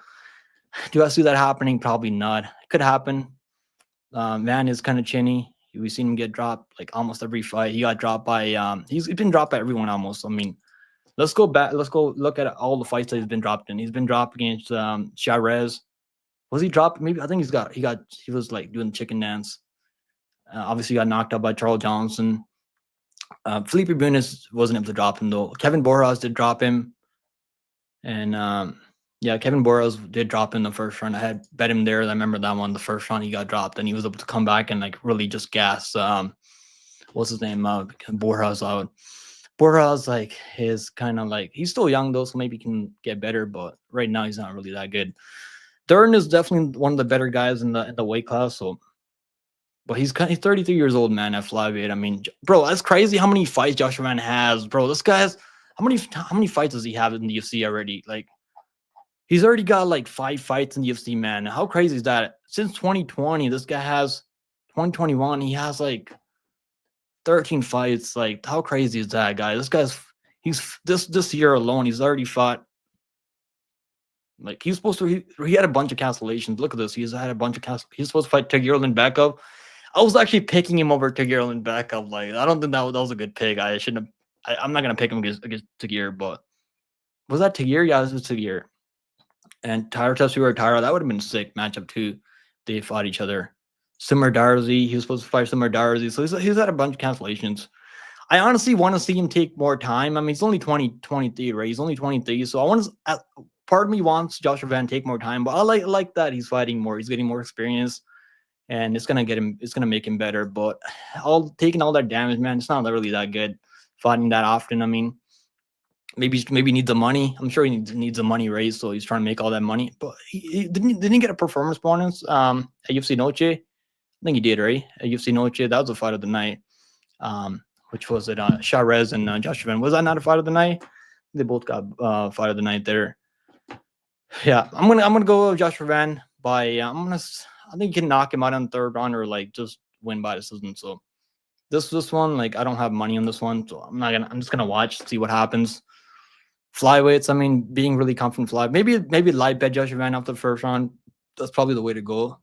Do I see that happening? Probably not. It could happen. Van is kind of chinny. We've seen him get dropped like almost every fight. He got dropped by he's been dropped by everyone almost. I mean, let's go back. Let's go look at all the fights that he's been dropped in. He's been dropped against Chairez. Was he dropped? Maybe I think he was like doing the chicken dance. Obviously got knocked out by Charles Johnson. Felipe Buenas wasn't able to drop him though. Kevin Borjas did drop him. And yeah, Kevin Borjas did drop in the first round. I had bet him there. I remember that one. The first round he got dropped, and he was able to come back and, like, really just gas. What's his name? Borjas out. Borjas, like, is kind of like, he's still young though, so maybe he can get better. But right now he's not really that good. Durden is definitely one of the better guys in the weight class. So. But he's 33 years old, man, at flyweight. I mean, bro, that's crazy how many fights Joshua Van has, bro. This guy's how many fights does he have in the UFC already? Like, he's already got like 5 fights in the UFC, man. How crazy is that? Since 2020, this guy has 2021, he has like 13 fights. Like, how crazy is that, guy? This year alone, he's already fought. Like, he's supposed to he had a bunch of cancellations. Look at this. He's had a bunch of he's supposed to fight Tagirlin Backup. I was actually picking him over Tagirlin Backup. Like, I don't think that was a good pick. I shouldn't have. I'm not gonna pick him against Tagir, but was that Tagir? Yeah, this was Tagir. And Tyra Tetsuya or Tyra, that would have been a sick matchup too. They fought each other. Simmer Darzi. He was supposed to fight Simmer Darzi. So he's had a bunch of cancellations. I honestly want to see him take more time. I mean, he's only 23, right? He's only 23. So I want to, part of me wants Joshua Van to take more time, but I like that he's fighting more. He's getting more experience, and it's gonna make him better. But taking all that damage, man, it's not really that good fighting that often. I mean, maybe he needs the money. I'm sure he needs the money raised, so he's trying to make all that money. But he didn't get a performance bonus at UFC Noche. I think he did, right? At UFC Noche, that was a fight of the night. Which was it? Charez and Joshua Van. Was that not a fight of the night? They both got fight of the night there. Yeah, I'm gonna go with Joshua Van by I think you can knock him out on the third round or like just win by decision. So this one, like I don't have money on this one, so I'm just gonna watch, see what happens. Flyweights, I mean, being really confident fly. Maybe light bet Joshua Van after the first round. That's probably the way to go.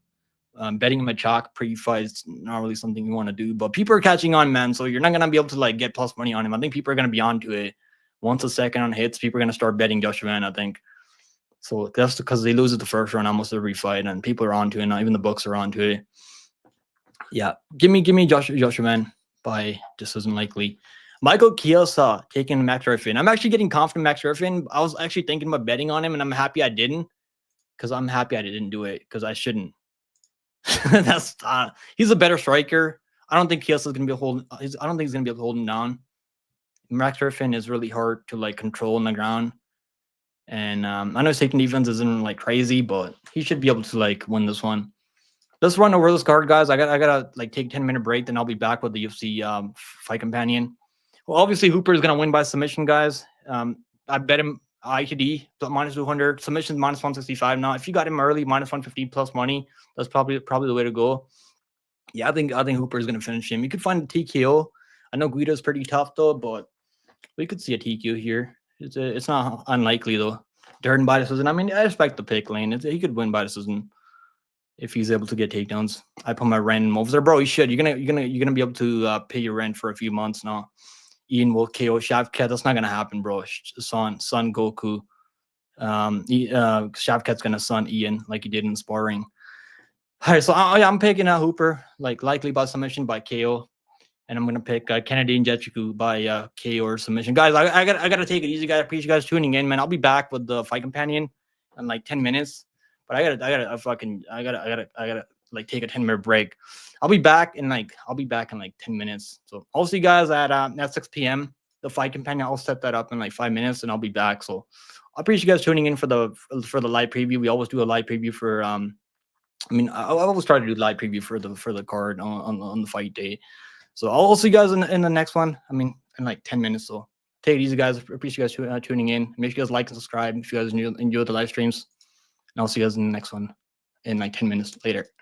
Betting him a chalk pre-fight is not really something you want to do, but people are catching on, man. So you're not gonna be able to like get plus money on him. I think people are gonna be onto it. Once a second on hits, people are gonna start betting Joshua Van, I think. So that's because they lose at the first round almost every fight, and people are onto it. Now even the books are onto it. Yeah, give me Joshua Van by decision likely. Michael Chiesa taking Max Griffin. I'm actually getting confident Max Griffin. I was actually thinking about betting on him, and I'm happy I didn't, because I'm happy I didn't do it because I shouldn't. That's he's a better striker. I don't think Chiesa is gonna be holding. I don't think he's gonna be able to hold him down. Max Griffin is really hard to like control on the ground, and I know his taking defense isn't like crazy, but he should be able to like win this one. Let's run over this card, guys. I gotta like take a 10-minute break, then I'll be back with the UFC fight companion. Well, obviously Hooper is gonna win by submission, guys. I bet him ITD minus 200, submissions minus 165. Now, if you got him early, minus 150 plus money, that's probably the way to go. Yeah, I think Hooper is gonna finish him. You could find a TKO. I know Guido's pretty tough though, but we could see a TKO here. It's not unlikely though. Durden by decision. I mean, I expect the pick lane. He could win by decision if he's able to get takedowns. I put my rent over there, bro. You should. You're gonna be able to pay your rent for a few months now. Ian will KO Shavkat. That's not gonna happen, bro. Son Goku. Shavkat's gonna son Ian like he did in sparring. All right, so I'm picking a Hooper, like likely by submission by KO, and I'm gonna pick Kennedy and Jetchiku by KO or submission. Guys, I gotta take it easy, guys. I appreciate you guys tuning in, man. I'll be back with the fight companion in like 10 minutes, but I gotta like take a 10-minute break. I'll be back in like 10 minutes. So I'll see you guys at 6 p.m. The fight companion. I'll set that up in like 5 minutes, and I'll be back. So I appreciate you guys tuning in for the live preview. We always do a live preview for I mean, I always try to do live preview for the card on the fight day. So I'll see you guys in the next one. I mean, in like 10 minutes. So take it easy, guys. Appreciate you guys tuning in. Make sure you guys like and subscribe if you guys enjoy the live streams. And I'll see you guys in the next one in like 10 minutes later.